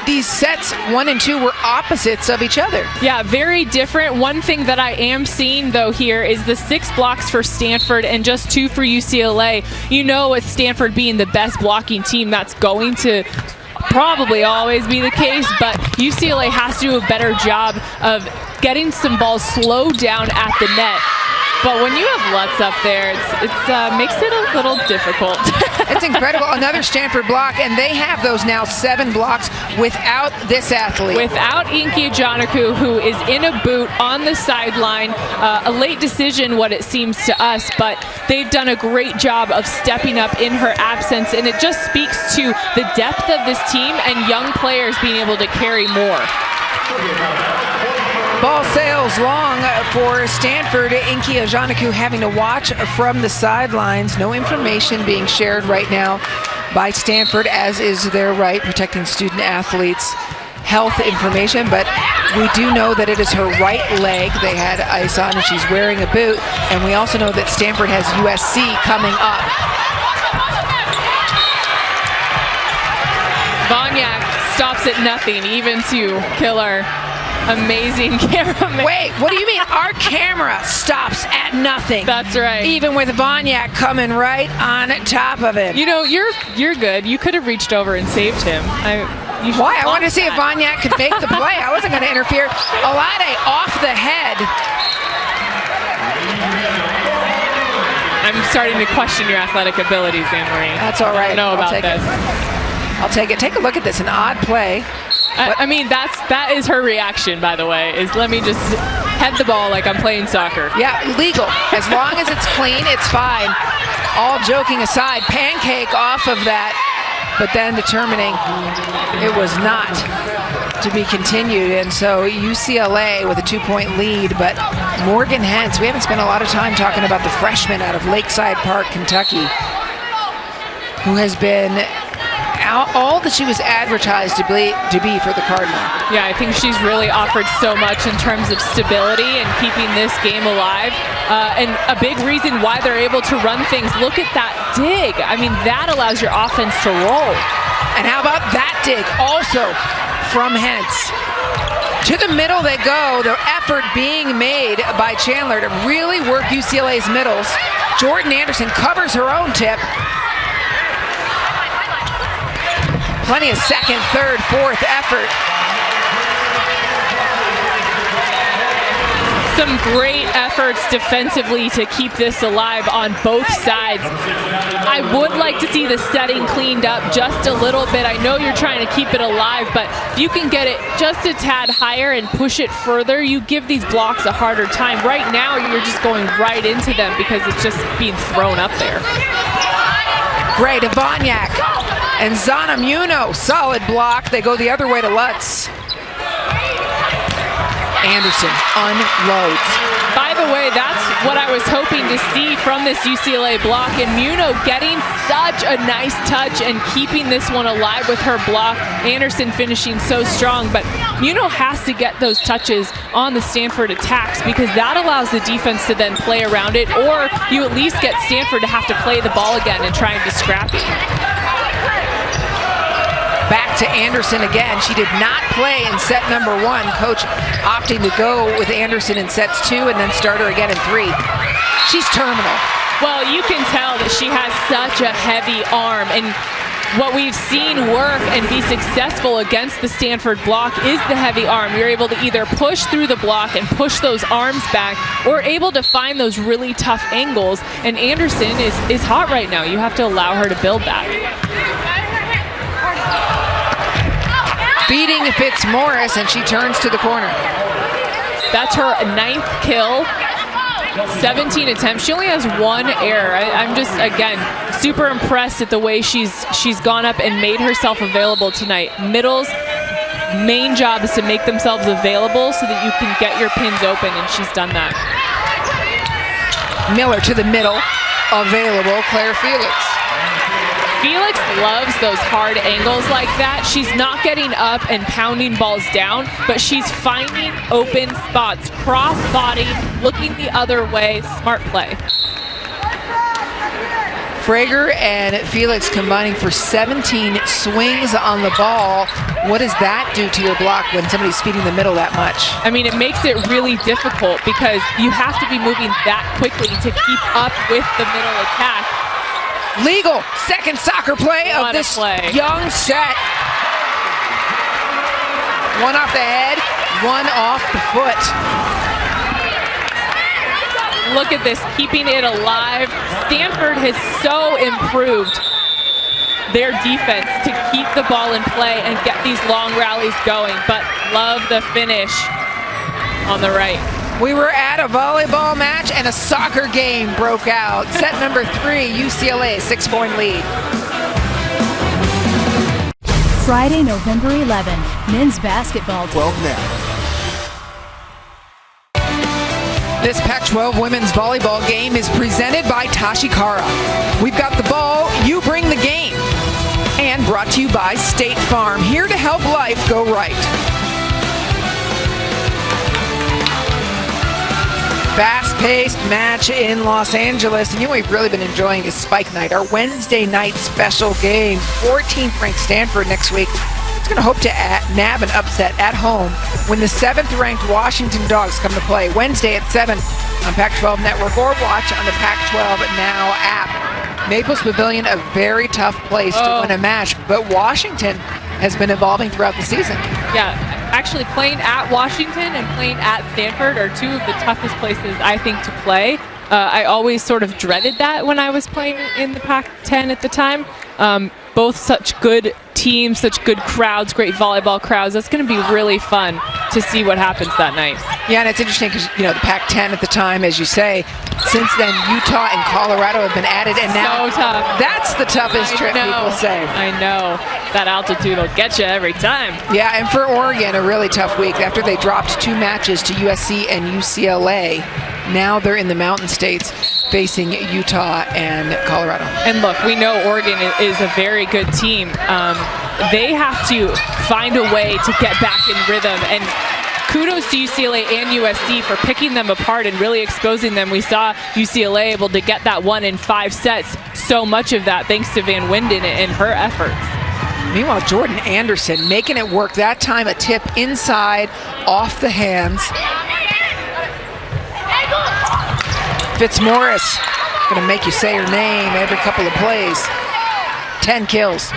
these sets 1 and 2 were opposites of each other. Yeah, very different. One thing that I am seeing though here is the 6 blocks for Stanford and just 2 for UCLA. You know, with Stanford being the best blocking team, that's going to probably always be the case, but UCLA has to do a better job of getting some balls slowed down at the net. But when you have Lutz up there, it makes it a little difficult. It's incredible. Another Stanford block, and they have those now 7 blocks without this athlete. Without Inky Ajanaku, who is in a boot on the sideline. A late decision, what it seems to us, but they've done a great job of stepping up in her absence, and it just speaks to the depth of this team and young players being able to carry more. Ball sails long for Stanford. Inky Ajanaku having to watch from the sidelines. No information being shared right now by Stanford, as is their right, protecting student athletes' health information. But we do know that it is her right leg they had ice on, and she's wearing a boot. And we also know that Stanford has USC coming up. Vonyak stops at nothing, even to kill our amazing cameraman. Wait, what do you mean? Our camera stops at nothing. That's right. Even with Vonyak coming right on top of it. You know, you're good. You could have reached over and saved him. Why? I wanted to see if Vonyak could make the play. I wasn't going to interfere. Alade off the head. I'm starting to question your athletic abilities, Anne-Marie. That's all right. I don't know about this. I'll take it. Take a look at this. An odd play. I mean, that is her reaction, by the way, is let me just head the ball like I'm playing soccer. Yeah, legal. As long as it's clean, it's fine. All joking aside, pancake off of that, but then determining it was not to be continued. And so UCLA with a 2-point lead, but Morgan Hentz, we haven't spent a lot of time talking about the freshman out of Lakeside Park, Kentucky, who has been all that she was advertised to be for the Cardinal. Yeah, I think she's really offered so much in terms of stability and keeping this game alive. And a big reason why they're able to run things. Look at that dig. I mean, that allows your offense to roll. And how about that dig also from Hentz? To the middle they go. The effort being made by Chandler to really work UCLA's middles. Jordan Anderson covers her own tip. Plenty of second, third, fourth effort. Some great efforts defensively to keep this alive on both sides. I would like to see the setting cleaned up just a little bit. I know you're trying to keep it alive, but if you can get it just a tad higher and push it further, you give these blocks a harder time. Right now, you're just going right into them because it's just being thrown up there. Great, Vonyak and Zana Muno, solid block. They go the other way to Lutz. Anderson unloads. By the way, that's what I was hoping to see from this UCLA block, and Muno getting such a nice touch and keeping this one alive with her block. Anderson finishing so strong, but Muno has to get those touches on the Stanford attacks because that allows the defense to then play around it, or you at least get Stanford to have to play the ball again and try and be scrappy. Back to Anderson again. She did not play in set number 1. Coach opting to go with Anderson in sets 2 and then start her again in 3. She's terminal. Well, you can tell that she has such a heavy arm, and what we've seen work and be successful against the Stanford block is the heavy arm. You're able to either push through the block and push those arms back, or able to find those really tough angles. And Anderson is hot right now. You have to allow her to build that. Feeding Fitzmaurice, and she turns to the corner. That's her 9th kill. 17 attempts. She only has 1 error. I'm just, again, super impressed at the way she's gone up and made herself available tonight. Middle's main job is to make themselves available so that you can get your pins open, and she's done that. Miller to the middle. Available, Claire Felix. Felix loves those hard angles like that. She's not getting up and pounding balls down, but she's finding open spots, cross-body, looking the other way. Smart play. Frager and Felix combining for 17 swings on the ball. What does that do to your block when somebody's feeding the middle that much? I mean, it makes it really difficult because you have to be moving that quickly to keep up with the middle attack. Legal second soccer play of this young set. 1 off the head, 1 off the foot. Look at this, keeping it alive. Stanford has so improved their defense to keep the ball in play and get these long rallies going, but love the finish on the right. We were at a volleyball match and a soccer game broke out. Set number 3, UCLA, 6-point lead. Friday, November 11th, men's basketball. 12 now. This Pac-12 women's volleyball game is presented by Tashikara. We've got the ball, you bring the game. And brought to you by State Farm, here to help life go right. Fast-paced match in Los Angeles, and you know we've really been enjoying is Spike Night, our Wednesday night special game. 14th ranked Stanford next week. It's going to hope to nab an upset at home when the 7th ranked Washington Dogs come to play Wednesday at 7 on Pac-12 Network, or watch on the Pac-12 Now app. Maples Pavilion, a very tough place to win a match, but Washington has been evolving throughout the season. Yeah, actually playing at Washington and playing at Stanford are 2 of the toughest places, I think, to play. I always sort of dreaded that when I was playing in the Pac-10 at the time. Both such good teams, such good crowds, great volleyball crowds. That's going to be really fun to see what happens that night. Yeah, and it's interesting because, you know, the Pac-10 at the time, as you say, since then Utah and Colorado have been added, and now so tough. That's the toughest trip, people say. I know. That altitude will get you every time. Yeah, and for Oregon, a really tough week after they dropped 2 matches to USC and UCLA. Now they're in the Mountain States facing Utah and Colorado. And look, we know Oregon is a very good team. They have to find a way to get back in rhythm, and kudos to UCLA and USC for picking them apart and really exposing them. We saw UCLA able to get that 1 in 5 sets, so much of that thanks to Van Winden and her efforts. Meanwhile, Jordan Anderson making it work. That time a tip inside, off the hands. Fitzmaurice, gonna make you say her name every couple of plays. 10 kills.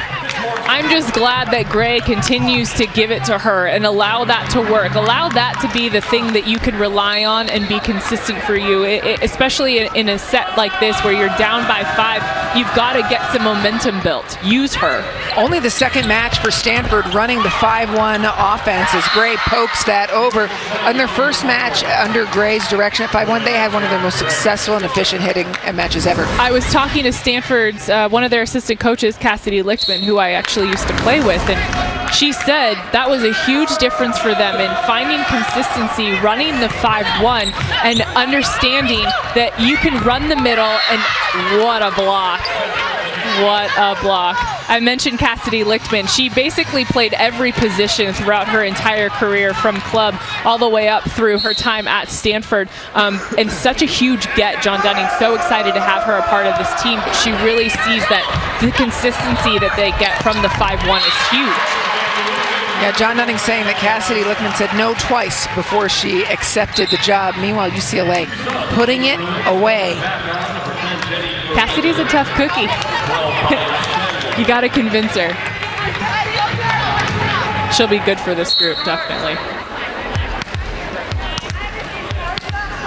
I'm just glad that Gray continues to give it to her and allow that to work. Allow that to be the thing that you can rely on and be consistent for you, especially in a set like this where you're down by 5. You've got to get some momentum built. Use her. Only the second match for Stanford running the 5-1 offense as Gray pokes that over. In their first match under Gray's direction at 5-1, they had one of their most successful and efficient hitting matches ever. I was talking to Stanford's, one of their assistant coaches, Cassidy Lichtman, who I actually used to play with, and she said that was a huge difference for them in finding consistency, running the 5-1, and understanding that you can run the middle, and what a block. What a block. I mentioned Cassidy Lichtman. She basically played every position throughout her entire career, from club all the way up through her time at Stanford. And such a huge get. John Dunning so excited to have her a part of this team, but she really sees that the consistency that they get from the 5-1 is huge. Yeah, John Dunning saying that Cassidy Lichtman said no twice before she accepted the job. Meanwhile, UCLA putting it away. Cassidy's a tough cookie. You got to convince her. She'll be good for this group, definitely.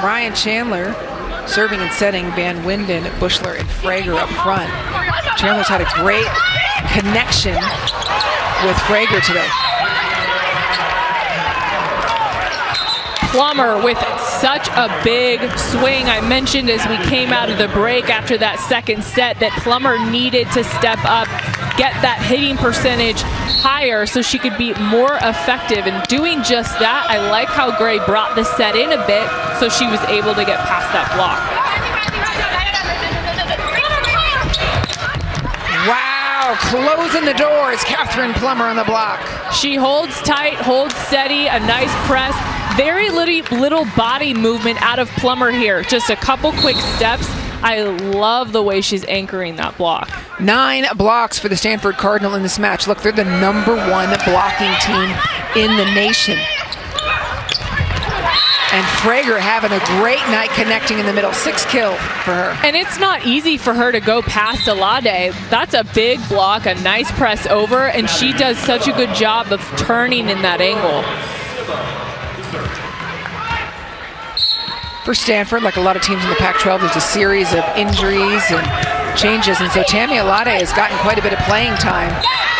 Ryan Chandler serving and setting Van Winden, Bushler, and Frager up front. Chandler's had a great connection with Frager today. Plummer with such a big swing. I mentioned as we came out of the break after that second set that Plummer needed to step up, get that hitting percentage higher so she could be more effective. And doing just that, I like how Gray brought the set in a bit so she was able to get past that block. Wow, closing the doors, Katherine Plummer on the block. She holds tight, holds steady, a nice press. Very little body movement out of Plummer here. Just a couple quick steps. I love the way she's anchoring that block. 9 blocks for the Stanford Cardinal in this match. Look, they're the #1 blocking team in the nation. And Frager having a great night connecting in the middle. 6 kill for her. And it's not easy for her to go past Alade. That's a big block, a nice press over, and she does such a good job of turning in that angle. For Stanford, like a lot of teams in the Pac-12, there's a series of injuries and changes, and so Tammy Alade has gotten quite a bit of playing time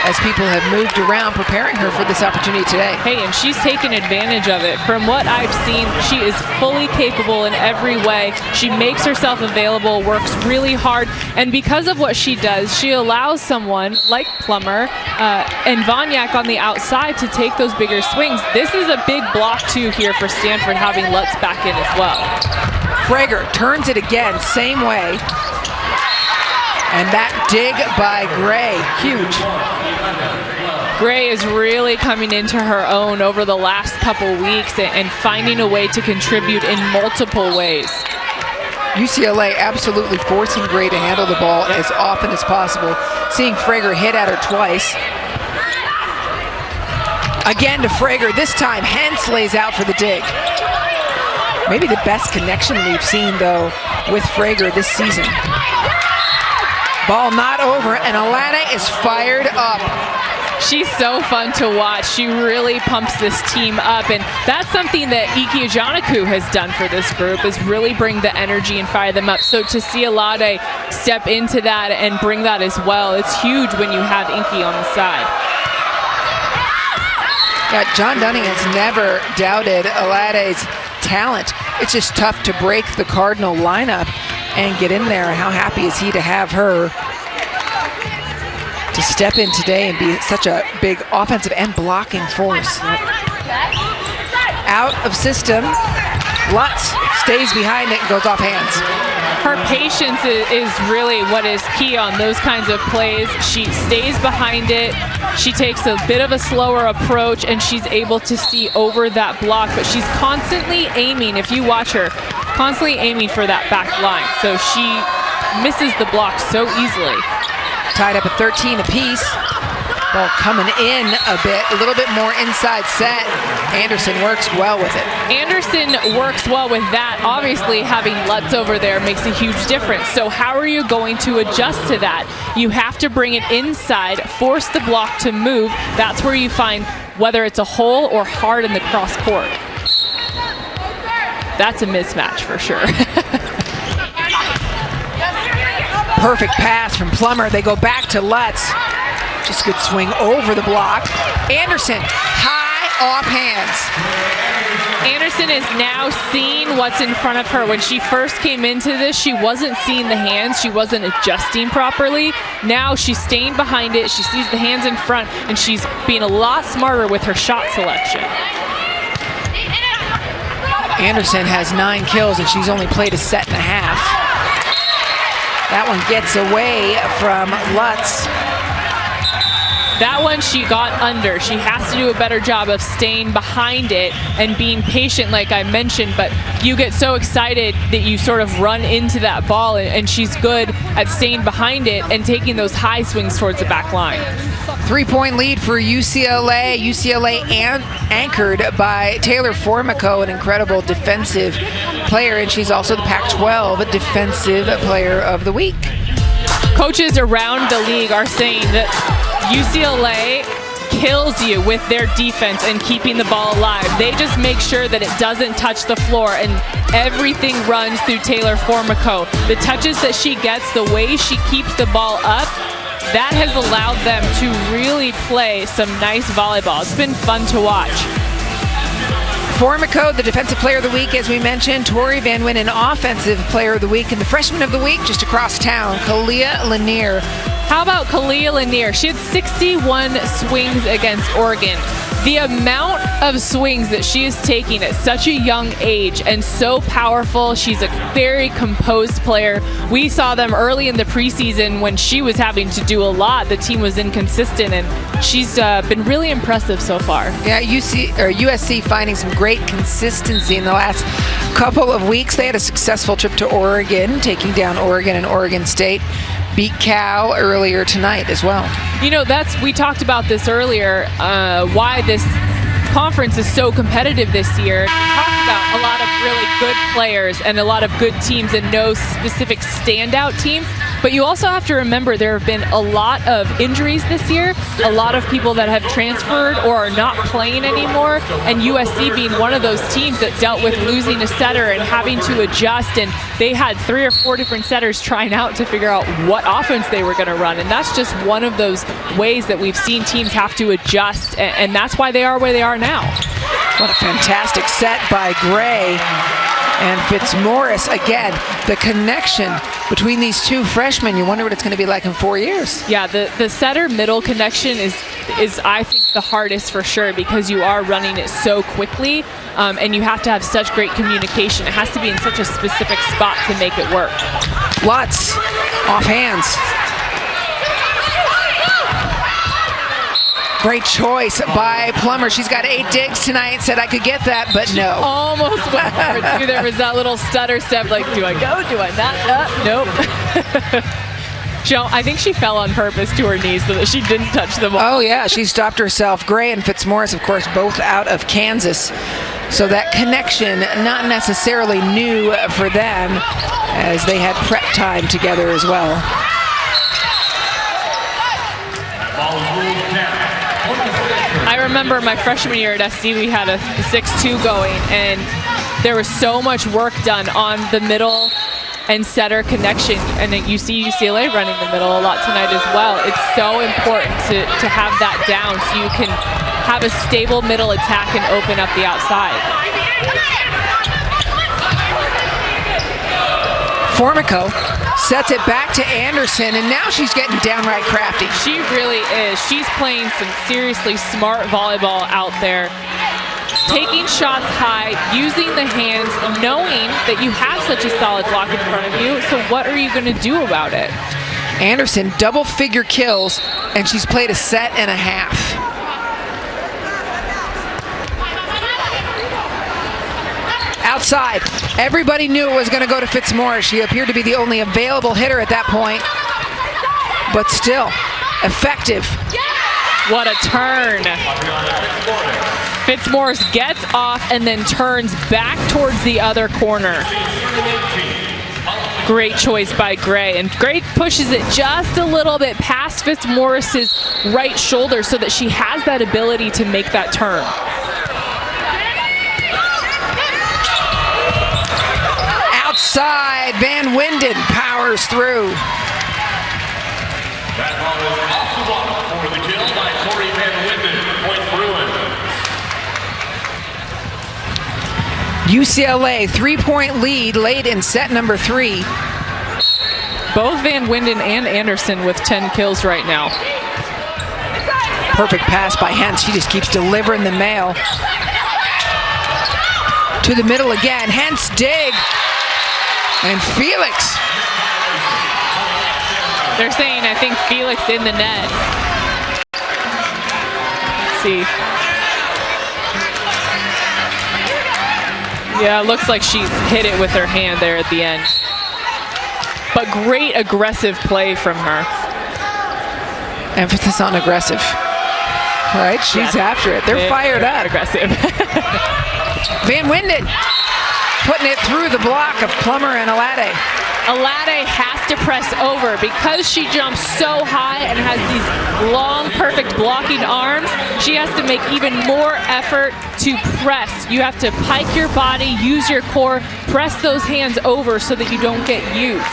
as people have moved around, preparing her for this opportunity today. Hey, and she's taken advantage of it. From what I've seen, she is fully capable in every way. She makes herself available, works really hard, and because of what she does, she allows someone like Plummer and Vonyak on the outside to take those bigger swings. This is a big block, too, here for Stanford, having Lutz back in as well. Frager turns it again, same way. And that dig by Gray, huge. Gray is really coming into her own over the last couple weeks and finding a way to contribute in multiple ways. UCLA absolutely forcing Gray to handle the ball as often as possible. Seeing Frager hit at her twice. Again to Frager, this time Hentz lays out for the dig. Maybe the best connection we've seen, though, with Frager this season. Ball not over, and Alana is fired up. She's so fun to watch. She really pumps this team up, and that's something that Iki Ejanaku has done for this group, is really bring the energy and fire them up. So to see Alade step into that and bring that as well, it's huge when you have Inky on the side. Yeah, John Dunning has never doubted Alade's talent. It's just tough to break the Cardinal lineup and get in there. How happy is he to have her to step in today and be such a big offensive and blocking force. Out of system, Lutz stays behind it and goes off hands. Her patience is really what is key on those kinds of plays. She stays behind it. She takes a bit of a slower approach, and she's able to see over that block, but she's constantly aiming, if you watch her, constantly aiming for that back line. So she misses the block so easily. Tied up at 13 apiece. Ball coming in a bit, a little bit more inside set. Anderson works well with it. Anderson works well with that. Obviously, having Lutz over there makes a huge difference. So how are you going to adjust to that? You have to bring it inside, force the block to move. That's where you find whether it's a hole or hard in the cross court. That's a mismatch for sure. Perfect pass from Plummer. They go back to Lutz. Just good swing over the block. Anderson, high off hands. Anderson is now seeing what's in front of her. When she first came into this, she wasn't seeing the hands. She wasn't adjusting properly. Now she's staying behind it. She sees the hands in front, and she's being a lot smarter with her shot selection. Anderson has 9 kills, and she's only played a set and a half. That one gets away from Lutz. That one she got under. She has to do a better job of staying behind it and being patient, like I mentioned, but you get so excited that you sort of run into that ball, and she's good at staying behind it and taking those high swings towards the back line. 3-point lead for UCLA. UCLA anchored by Taylor Formico, an incredible defensive player, and she's also the Pac-12 Defensive Player of the Week. Coaches around the league are saying that UCLA kills you with their defense and keeping the ball alive. They just make sure that it doesn't touch the floor, and everything runs through Taylor Formico. The touches that she gets, the way she keeps the ball up, that has allowed them to really play some nice volleyball. It's been fun to watch. Formico, the Defensive Player of the Week, as we mentioned. Tori Van Winnen, Offensive Player of the Week. And the Freshman of the Week, just across town, Kalia Lanier. How about Kalia Lanier? She had 61 swings against Oregon. The amount of swings that she is taking at such a young age, and so powerful. She's a very composed player. We saw them early in the preseason when she was having to do a lot. The team was inconsistent, and she's been really impressive so far. Yeah, USC finding some great consistency in the last couple of weeks. They had a successful trip to Oregon, taking down Oregon and Oregon State. Beat Cal earlier tonight as well. You know, we talked about this earlier, why this conference is so competitive this year. We talked about a lot of really good players and a lot of good teams and no specific standout team. But you also have to remember there have been a lot of injuries this year, a lot of people that have transferred or are not playing anymore, and USC being one of those teams that dealt with losing a setter and having to adjust, and they had 3 or 4 different setters trying out to figure out what offense they were going to run, and that's just one of those ways that we've seen teams have to adjust, and that's why they are where they are now. What a fantastic set by Gray and Fitzmaurice. Again, the connection between these two freshmen, you wonder what it's going to be like in 4 years. Yeah, the setter-middle connection is I think the hardest for sure, because you are running it so quickly, and you have to have such great communication. It has to be in such a specific spot to make it work. Lutz, off hands. Great choice by Plummer. She's got 8 digs tonight. Said I could get that, but no. Almost went for it too. There was that little stutter step, like, do I go? Do I not? Nope. I think she fell on purpose to her knees so that she didn't touch the ball. Oh, yeah, she stopped herself. Gray and Fitzmaurice, of course, both out of Kansas. So that connection, not necessarily new for them, as they had prep time together as well. I remember my freshman year at SC, we had a 6-2 going, and there was so much work done on the middle and setter connection, and you see UCLA running the middle a lot tonight as well. It's so important to have that down so you can have a stable middle attack and open up the outside. Formico sets it back to Anderson, and now she's getting downright crafty. She really is. She's playing some seriously smart volleyball out there. Taking shots high, using the hands, knowing that you have such a solid block in front of you, so what are you going to do about it? Anderson, double-figure kills, and she's played a set and a half. Outside. Everybody knew it was going to go to Fitzmaurice. She appeared to be the only available hitter at that point, but still effective. What a turn. Fitzmaurice gets off and then turns back towards the other corner. Great choice by Gray, and Gray pushes it just a little bit past Fitzmaurice's right shoulder so that she has that ability to make that turn. Outside, Van Winden powers through. That ball is off the block for the kill by Tori Van Winden, point Bruin. UCLA 3-point lead late in set number 3. Both Van Winden and Anderson with 10 kills right now. Perfect pass by Hentz. She just keeps delivering the mail. To the middle again. Hentz dig. And Felix. They're saying, I think, Felix in the net. Let's see. Yeah, it looks like she hit it with her hand there at the end. But great aggressive play from her. Emphasis on aggressive. Right? She's after it. They're fired up. Aggressive. Van Winden putting it through the block of Plummer and Alade. Alade has to press over because she jumps so high and has these long, perfect blocking arms. She has to make even more effort to press. You have to pike your body, use your core, press those hands over so that you don't get used.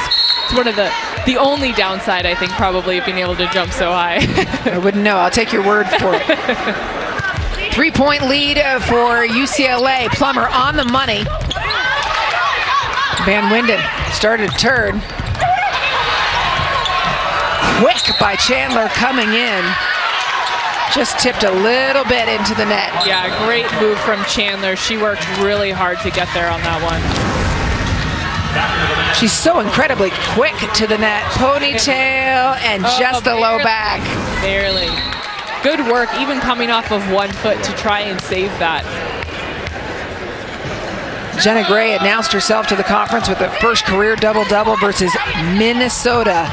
It's one of the only downside, I think, probably, of being able to jump so high. I wouldn't know. I'll take your word for it. 3-point lead for UCLA. Plummer on the money. Van Winden started to turn. Quick by Chandler coming in. Just tipped a little bit into the net. Yeah, great move from Chandler. She worked really hard to get there on that one. She's so incredibly quick to the net. Ponytail and just a low back. Barely. Good work, even coming off of 1 foot to try and save that. Jenna Gray announced herself to the conference with the first career double-double versus Minnesota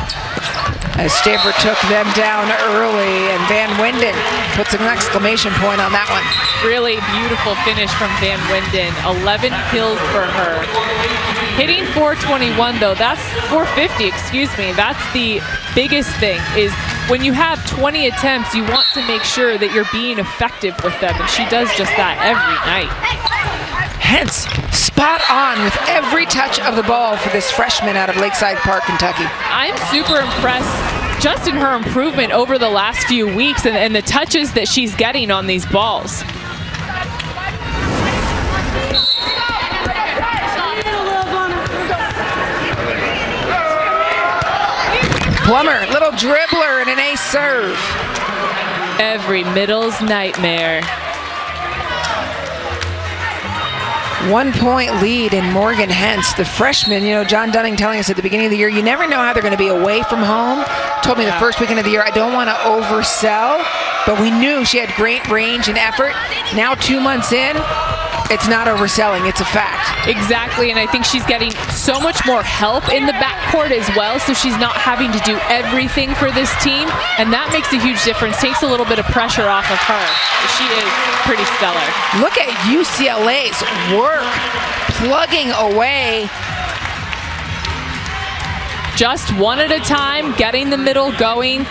as Stanford took them down early, and Van Winden puts an exclamation point on that one. Really beautiful finish from Van Winden. 11 kills for her. Hitting 421 though, that's 450, excuse me. That's the biggest thing, is when you have 20 attempts, you want to make sure that you're being effective with them, and she does just that every night. Hence, spot on with every touch of the ball for this freshman out of Lakeside Park, Kentucky. I'm super impressed just in her improvement over the last few weeks and the touches that she's getting on these balls. Plummer, little dribbler and an ace serve. Every middle's nightmare. 1 point lead in Morgan Hence, the freshman. You know, John Dunning telling us at the beginning of the year, you never know how they're going to be away from home. Told me the first weekend of the year, I don't want to oversell, but we knew she had great range and effort. Now 2 months in, it's not overselling, it's a fact. Exactly, and I think she's getting so much more help in the backcourt as well, so she's not having to do everything for this team, and that makes a huge difference, takes a little bit of pressure off of her. She is pretty stellar. Look at UCLA's work, plugging away. Just one at a time, getting the middle going,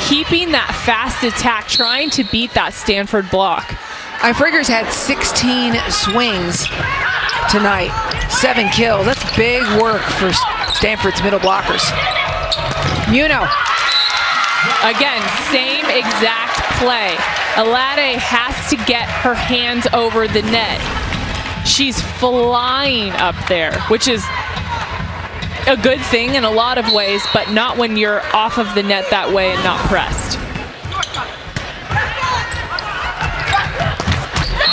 keeping that fast attack, trying to beat that Stanford block. Ifriggers had 16 swings tonight, 7 kills. That's big work for Stanford's middle blockers. Muno. Again, same exact play. Alade has to get her hands over the net. She's flying up there, which is a good thing in a lot of ways, but not when you're off of the net that way and not pressed.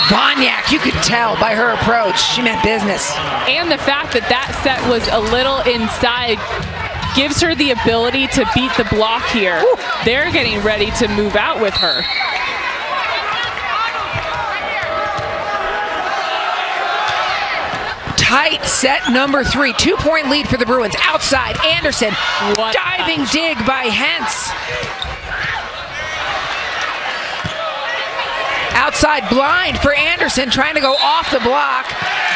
Vonyak, you could tell by her approach, she meant business. And the fact that that set was a little inside gives her the ability to beat the block here. Woo. They're getting ready to move out with her. Tight set number 3, 2 point lead for the Bruins. Outside, Anderson, diving dig by Hence. Outside blind for Anderson, trying to go off the block,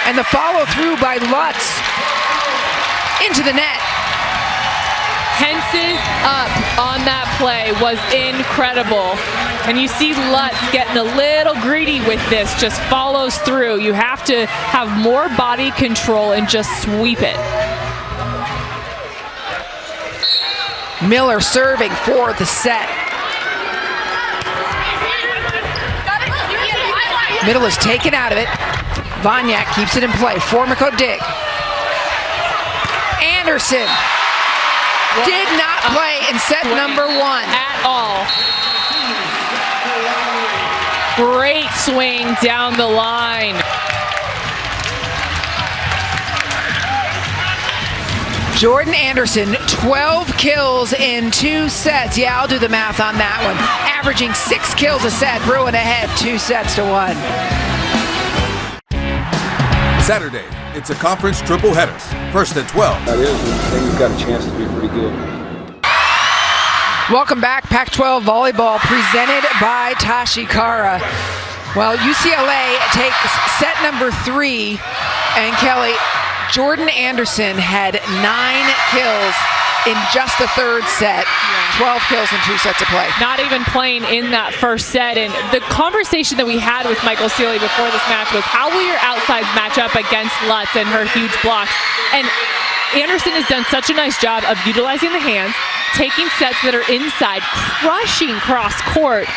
and the follow through by Lutz into the net. Hence's up on that play was incredible. And you see Lutz getting a little greedy with this, just follows through. You have to have more body control and just sweep it. Miller serving for the set. Middle is taken out of it. Vonyak keeps it in play. Formico dig. Anderson did not play in set number 1 at all. Great swing down the line. Jordan Anderson, 12 kills in 2 sets. Yeah, I'll do the math on that one. Averaging 6 kills a set. Bruin ahead, 2-1. Saturday, it's a conference triple header. First at 12. That is, and you've got a chance to be pretty good. Welcome back, Pac-12 Volleyball presented by Tashikara. Well, UCLA takes set number 3, and Kelly, Jordan Anderson had 9 kills in just the third set. 12 kills in 2 sets of play. Not even playing in that first set. And the conversation that we had with Michael Sealy before this match was, how will your outsides match up against Lutz and her huge blocks? And Anderson has done such a nice job of utilizing the hands, taking sets that are inside, crushing cross court,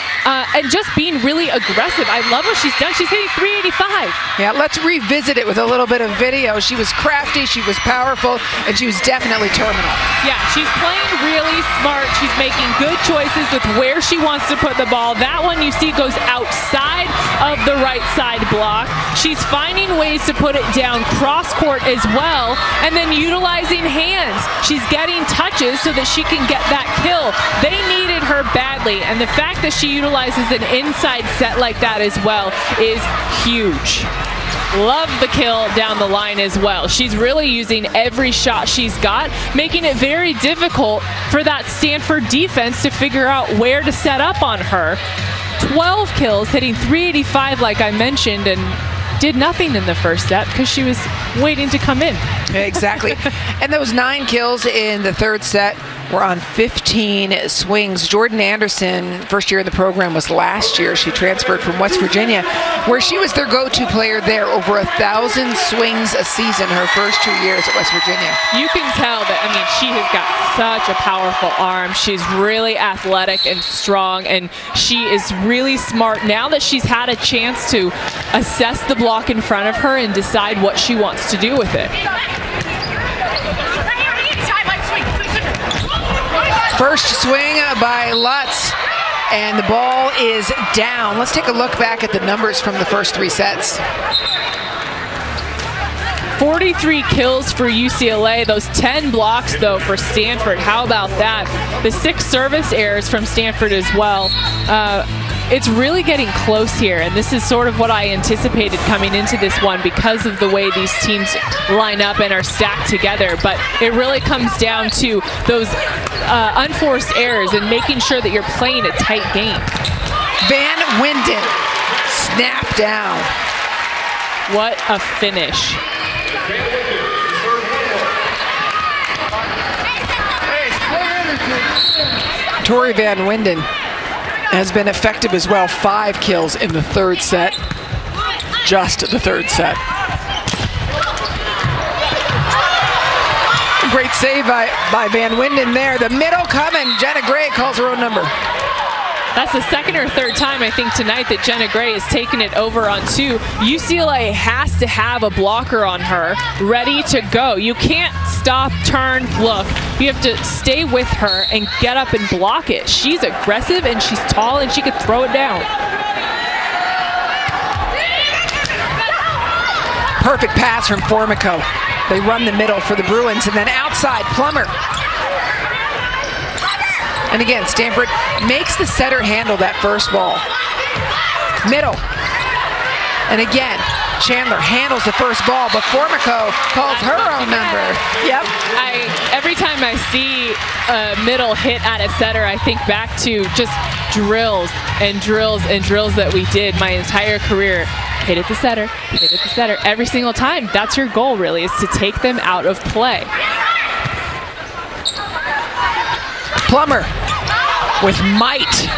and just being really aggressive. I love what she's done. She's hitting 385. Yeah, let's revisit it with a little bit of video. She was crafty, she was powerful, and she was definitely terminal. Yeah, she's playing really smart. She's making good choices with where she wants to put the ball. That one you see goes outside of the right side block. She's finding ways to put it down cross court as well, and then utilizing hands. She's getting touches so that she can get that kill. They needed her badly, and the fact that she utilizes an inside set like that as well is huge. Love the kill down the line as well. She's really using every shot she's got, making it very difficult for that Stanford defense to figure out where to set up on her. 12 kills, hitting 385 like I mentioned, and did nothing in the first set because she was waiting to come in. Exactly. And those 9 kills in the third set were on 15 swings. Jordan Anderson, first year in the program was last year. She transferred from West Virginia, where she was their go-to player there. Over 1,000 swings a season her first 2 years at West Virginia. You can tell that, I mean, she has got such a powerful arm. She's really athletic and strong, and she is really smart. Now that she's had a chance to assess the block in front of her and decide what she wants to do with it. First swing by Lutz, and the ball is down. Let's take a look back at the numbers from the first 3 sets. 43 kills for UCLA, those 10 blocks though for Stanford. How about that? The 6 service errors from Stanford as well. It's really getting close here, and this is sort of what I anticipated coming into this one because of the way these teams line up and are stacked together. But it really comes down to those unforced errors and making sure that you're playing a tight game. Van Winden, snap down. What a finish. Tori Van Winden has been effective as well. 5 kills in the third set. Just the third set. Great save by Van Winden there. The middle coming. Jenna Gray calls her own number. That's the second or third time, I think, tonight that Jenna Gray has taken it over on 2. UCLA has to have a blocker on her ready to go. You can't stop, turn, look. You have to stay with her and get up and block it. She's aggressive and she's tall and she could throw it down. Perfect pass from Formico. They run the middle for the Bruins, and then outside, Plummer. And again, Stanford makes the setter handle that first ball. Middle. And again, Chandler handles the first ball, but Formico calls her own number. Yep. Every time I see a middle hit at a setter, I think back to just drills and drills and drills that we did my entire career. Hit at the setter, hit at the setter. Every single time. That's your goal, really, is to take them out of play. Plummer with might.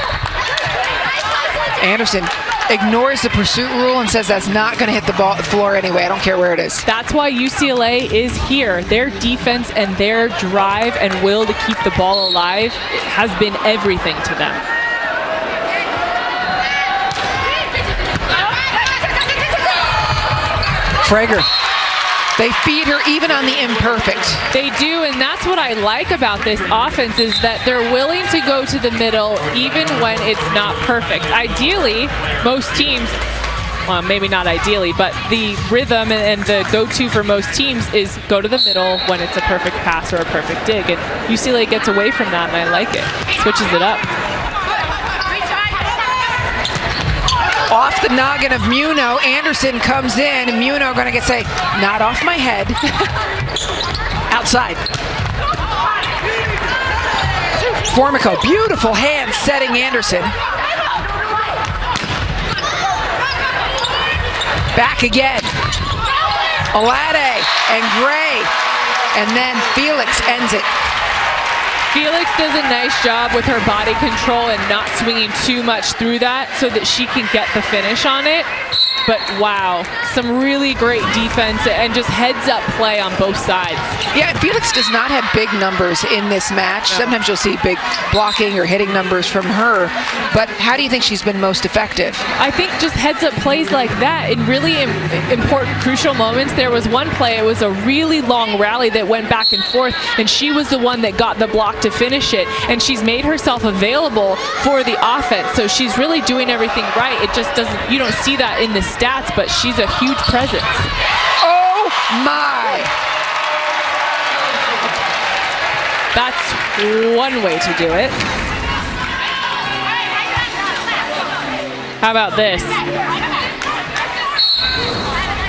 Anderson ignores the pursuit rule and says that's not going to hit the floor anyway. I don't care where it is. That's why UCLA is here. Their defense and their drive and will to keep the ball alive has been everything to them. Frager. They feed her even on the imperfect. They do, and that's what I like about this offense is that they're willing to go to the middle even when it's not perfect. Ideally, most teams, well, maybe not ideally, but the rhythm and the go-to for most teams is go to the middle when it's a perfect pass or a perfect dig, and UCLA gets away from that, and I like it. Switches it up. Off the noggin of Muno, Anderson comes in, and Muno going to say, not off my head. Outside. Formico, beautiful hand setting Anderson. Back again. Olade and Gray, and then Felix ends it. Felix does a nice job with her body control and not swinging too much through that so that she can get the finish on it. But wow, some really great defense and just heads-up play on both sides. Yeah, Felix does not have big numbers in this match. Sometimes you'll see big blocking or hitting numbers from her. But how do you think she's been most effective? I think just heads-up plays like that in really important, crucial moments. There was one play, it was a really long rally that went back and forth, and she was the one that got the block to finish it. And she's made herself available for the offense. So she's really doing everything right. It just doesn't, you don't see that in the stats, but she's a huge presence. Oh my! That's one way to do it. How about this?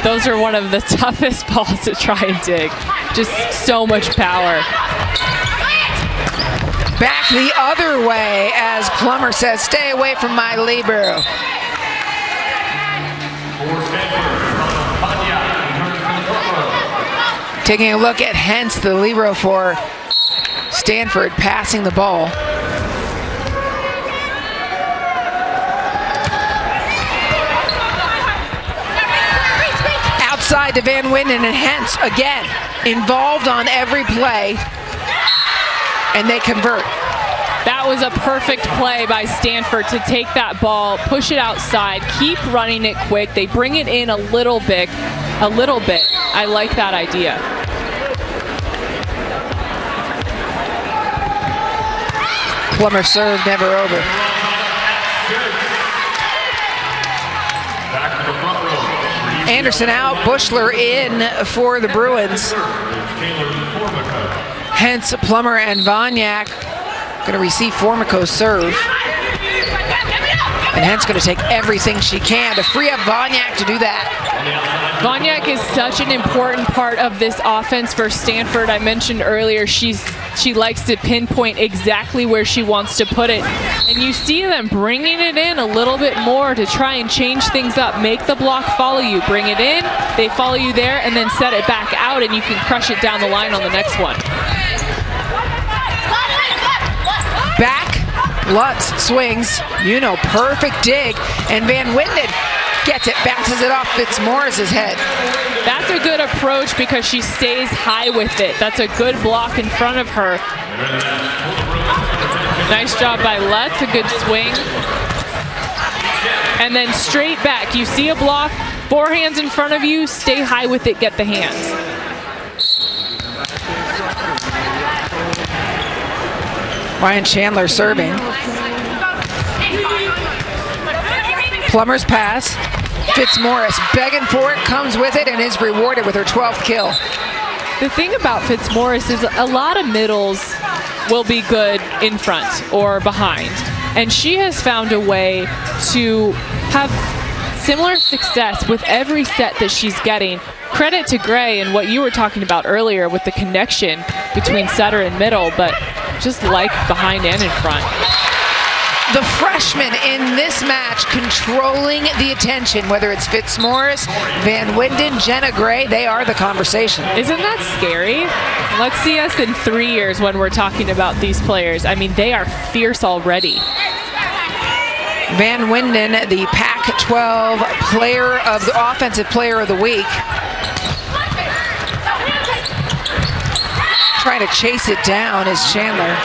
Those are one of the toughest balls to try and dig. Just so much power. Back the other way as Plummer says, stay away from my libero. Taking a look at Hentz, the libero for Stanford, passing the ball. Outside to Van Winden, and Hentz again involved on every play, and they convert. That was a perfect play by Stanford to take that ball, push it outside, keep running it quick. They bring it in a little bit. I like that idea. Plummer serve, never over. Anderson out, Bushler in for the Bruins. Hence Plummer and Vonyak going to receive Formico's serve. And Hentz going to take everything she can to free up Vonyak to do that. Vonyak is such an important part of this offense for Stanford. I mentioned earlier she likes to pinpoint exactly where she wants to put it. And you see them bringing it in a little bit more to try and change things up. Make the block follow you. Bring it in, they follow you there, and then set it back out, and you can crush it down the line on the next one. Back, Lutz swings, perfect dig, and Van Winden gets it, bounces it off Fitzmaurice's head. That's a good approach because she stays high with it. That's a good block in front of her. Nice job by Lutz, a good swing. And then straight back. You see a block, four hands in front of you, stay high with it, get the hands. Ryan Chandler serving. Plummer's pass. Fitzmaurice begging for it, comes with it, and is rewarded with her 12th kill. The thing about Fitzmaurice is a lot of middles will be good in front or behind. And she has found a way to have similar success with every set that she's getting. Credit to Gray and what you were talking about earlier with the connection between setter and middle, but just like behind and in front. The freshmen in this match controlling the attention, whether it's Fitzmaurice, Van Winden, Jenna Gray, they are the conversation. Isn't that scary? Let's see us in 3 years when we're talking about these players. I mean, they are fierce already. Van Winden, the Pac-12 offensive player of the week. Trying to chase it down is Chandler.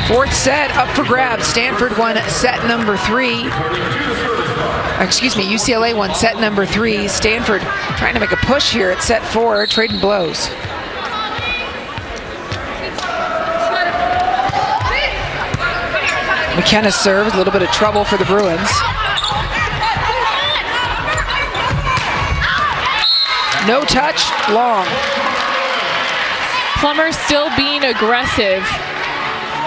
Fourth set up for grabs. Stanford won set number 3. UCLA won set number 3. Stanford trying to make a push here at set 4, trading blows. McKenna serves, a little bit of trouble for the Bruins. No touch, long. Plummer still being aggressive.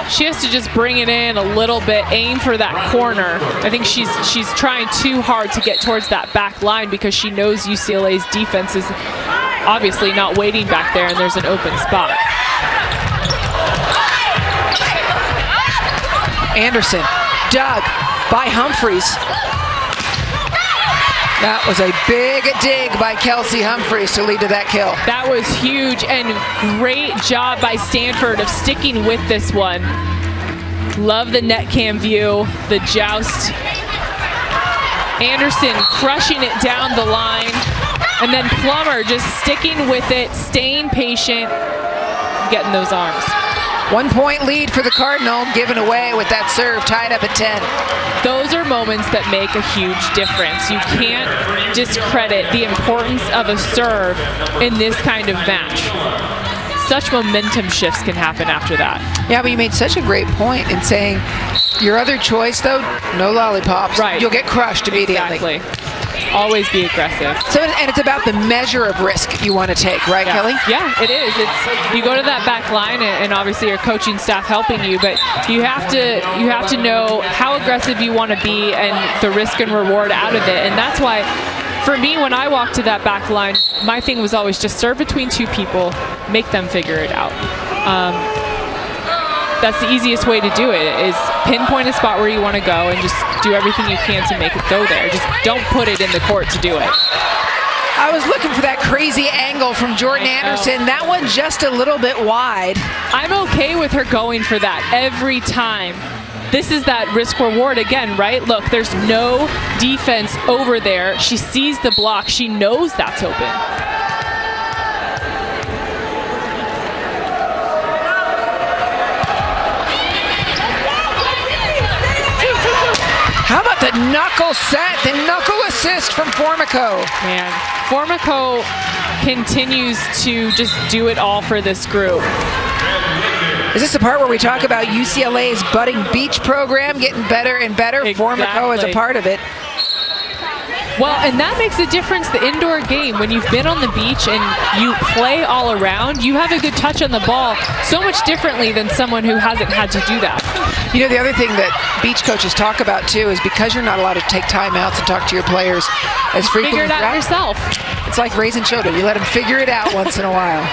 She has to just bring it in a little bit, aim for that corner. I think she's trying too hard to get towards that back line because she knows UCLA's defense is obviously not waiting back there and there's an open spot. Anderson, dug by Humphreys. That was a big dig by Kelsey Humphreys to lead to that kill. That was huge, and great job by Stanford of sticking with this one. Love the net cam view, the joust. Anderson crushing it down the line, and then Plummer just sticking with it, staying patient, getting those arms. 1 point lead for the Cardinal, given away with that serve, tied up at 10. Those are moments that make a huge difference. You can't discredit the importance of a serve in this kind of match. Such momentum shifts can happen after that. Yeah, but you made such a great point in saying your other choice, though, no lollipops. Right. You'll get crushed immediately. Exactly. Always be aggressive. So, and it's about the measure of risk you want to take, right, Kelly? Yeah, it is. It's you go to that back line, and obviously your coaching staff helping you, but you have to know how aggressive you want to be and the risk and reward out of it. And that's why, for me, when I walked to that back line, my thing was always just serve between two people, make them figure it out. That's the easiest way to do it, is pinpoint a spot where you want to go and just do everything you can to make it go there. Just don't put it in the court to do it. I was looking for that crazy angle from Jordan Anderson. That one just a little bit wide. I'm okay with her going for that every time. This is that risk reward again, right? Look, there's no defense over there. She sees the block. She knows that's open. How about the knuckle set, the knuckle assist from Formico? Man, Formico continues to just do it all for this group. Is this the part where we talk about UCLA's budding beach program getting better and better? Exactly. Formico is a part of it. Well, and that makes a difference, the indoor game. When you've been on the beach and you play all around, you have a good touch on the ball so much differently than someone who hasn't had to do that. You know, the other thing that beach coaches talk about, too, is because you're not allowed to take timeouts and talk to your players as frequently. Figure it out yourself. It's like raising children. You let them figure it out once in a while.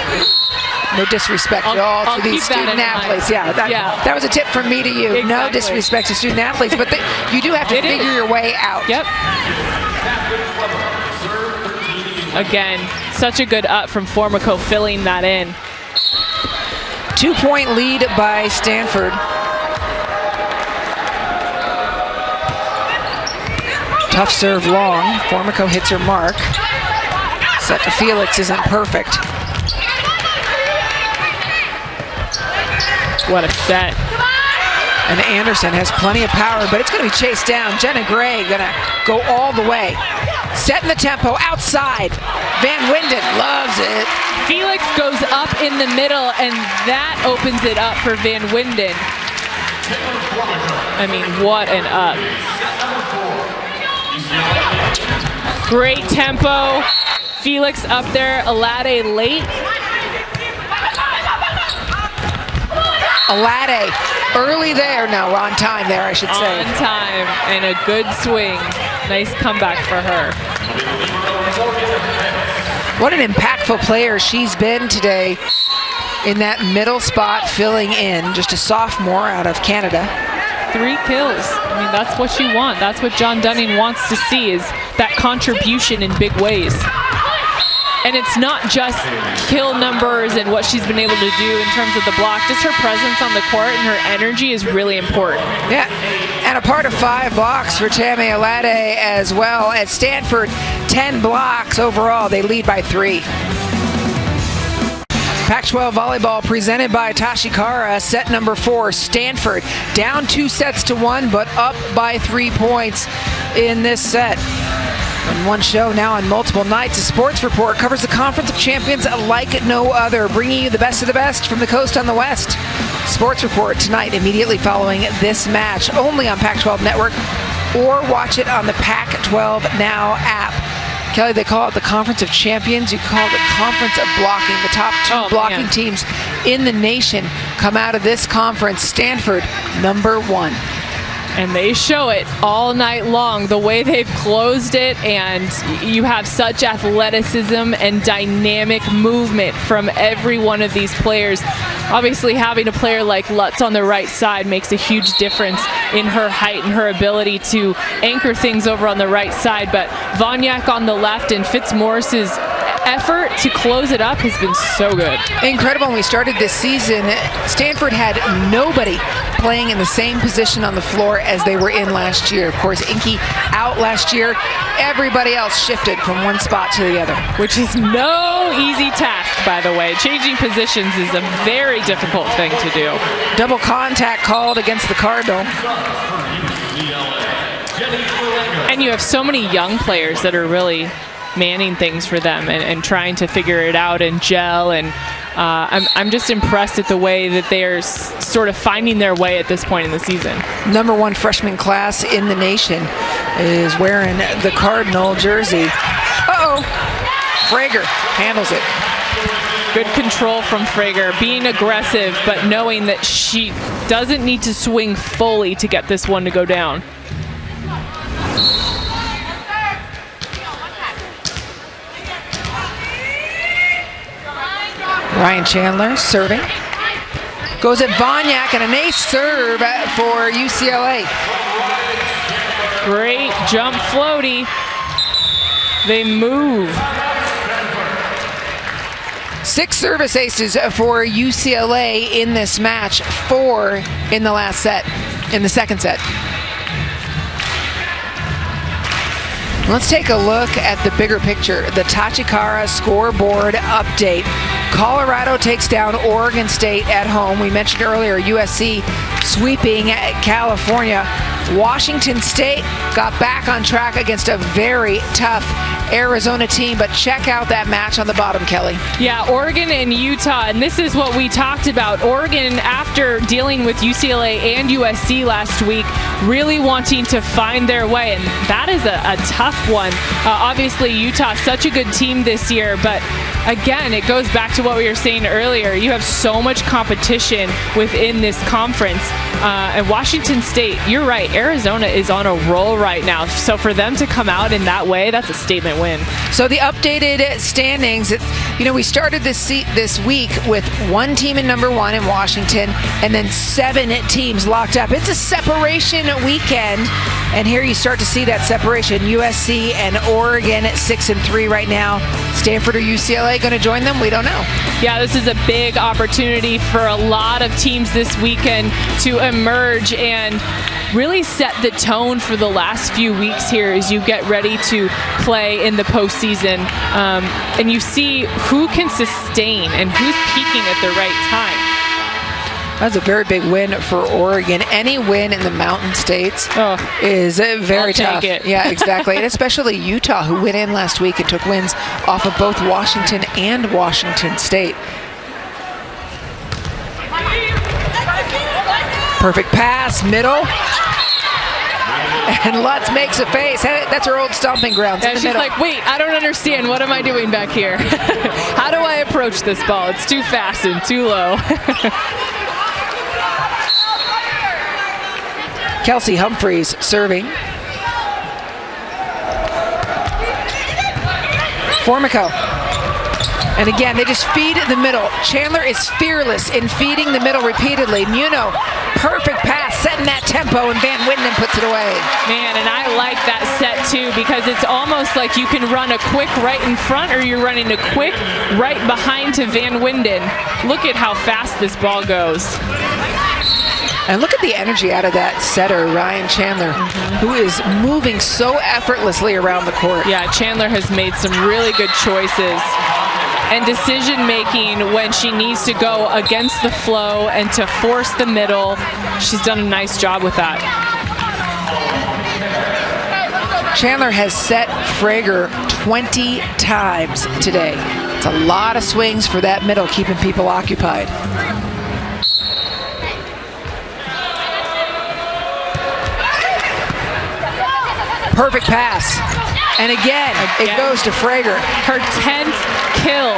No disrespect at all to these student athletes. Yeah, that was a tip from me to you. Exactly. No disrespect to student athletes, but you do have to figure your way out. Yep. Again, such a good up from Formico, filling that in. 2 point lead by Stanford. Tough serve long. Formico hits her mark. Set to Felix isn't perfect. What a set. And Anderson has plenty of power, but it's going to be chased down. Jenna Gray going to go all the way. Setting the tempo outside. Van Winden loves it. Felix goes up in the middle, and that opens it up for Van Winden. I mean, what an up. Great tempo. Felix up there. Alade late. Alade early there. No, on time there, I should say. On time, and a good swing. Nice comeback for her. What an impactful player she's been today in that middle spot, filling in. Just a sophomore out of Canada. 3 kills. I mean, that's what you want. That's what John Dunning wants to see, is that contribution in big ways. And it's not just kill numbers and what she's been able to do in terms of the block. Just her presence on the court and her energy is really important. Yeah, and a part of 5 blocks for Tammy Alade as well. At Stanford, 10 blocks overall. They lead by 3. Pac-12 volleyball presented by Tashikara. Set number 4, Stanford. Down 2 sets to 1, but up by 3 points in this set. On one show now on multiple nights, a sports report covers the Conference of Champions like no other, bringing you the best of the best from the coast on the west. Sports report tonight, immediately following this match, only on Pac-12 Network, or watch it on the Pac-12 Now app. Kelly, they call it the Conference of Champions. You call it the Conference of Blocking. The top 2 blocking teams in the nation come out of this conference. Stanford, number 1. And they show it all night long, the way they've closed it, and you have such athleticism and dynamic movement from every one of these players. Obviously, having a player like Lutz on the right side makes a huge difference in her height and her ability to anchor things over on the right side, but Vonyak on the left and Fitzmaurice's effort to close it up has been so good. Incredible. When we started this season, Stanford had nobody playing in the same position on the floor as they were in last year. Of course, Inky out last year. Everybody else shifted from one spot to the other. Which is no easy task, by the way. Changing positions is a very difficult thing to do. Double contact called against the Cardinal. And you have so many young players that are really manning things for them and trying to figure it out and gel, and I'm just impressed at the way that they are sort of finding their way at this point in the season. #1 freshman class in the nation is wearing the Cardinal jersey. Uh-oh. Frager handles it. Good control from Frager, being aggressive, but knowing that she doesn't need to swing fully to get this one to go down. Ryan Chandler serving. Goes at Vonyak, and an ace serve for UCLA. Great jump floaty. They move. 6 service aces for UCLA in this match, 4 in the last set, in the second set. Let's take a look at the bigger picture, the Tachikara scoreboard update. Colorado takes down Oregon State at home. We mentioned earlier USC sweeping California. Washington State got back on track against a very tough Arizona team, but check out that match on the bottom, Kelly. Yeah, Oregon and Utah, and this is what we talked about. Oregon, after dealing with UCLA and USC last week, really wanting to find their way, and that is a tough one. Obviously, Utah, such a good team this year, but again, it goes back to what we were saying earlier. You have so much competition within this conference. And Washington State, you're right, Arizona is on a roll right now. So for them to come out in that way, that's a statement win. So the updated standings, we started this week with one team in #1 in Washington and then 7 teams locked up. It's a separation weekend, and here you start to see that separation. USC and Oregon at 6 and 3 right now. Stanford or UCLA going to join them? We don't know. Yeah, this is a big opportunity for a lot of teams this weekend to emerge and really set the tone for the last few weeks here as you get ready to play in the postseason. And you see who can sustain and who's peaking at the right time. That's a very big win for Oregon. Any win in the Mountain States is very tough. Take it. Yeah, exactly. And especially Utah, who went in last week and took wins off of both Washington and Washington State. Perfect pass, middle. And Lutz makes a face. That's her old stomping grounds. And she's like, wait, I don't understand. What am I doing back here? How do I approach this ball? It's too fast and too low. Kelsey Humphreys serving. Formico. And again, they just feed the middle. Chandler is fearless in feeding the middle repeatedly. Muno, perfect pass, setting that tempo, and Van Winden puts it away. Man, and I like that set too, because it's almost like you can run a quick right in front, or you're running a quick right behind to Van Winden. Look at how fast this ball goes. And look at the energy out of that setter, Ryan Chandler, who is moving so effortlessly around the court. Yeah, Chandler has made some really good choices and decision-making when she needs to go against the flow and to force the middle. She's done a nice job with that. Chandler has set Frager 20 times today. It's a lot of swings for that middle, keeping people occupied. Perfect pass. And again, it goes to Frager. Her 10th kill.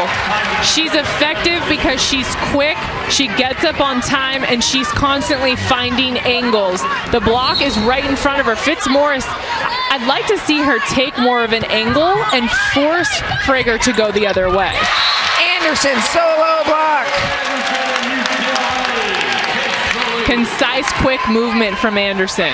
She's effective because she's quick, she gets up on time, and she's constantly finding angles. The block is right in front of her. Fitzmaurice, I'd like to see her take more of an angle and force Frager to go the other way. Anderson, solo block. Concise, quick movement from Anderson.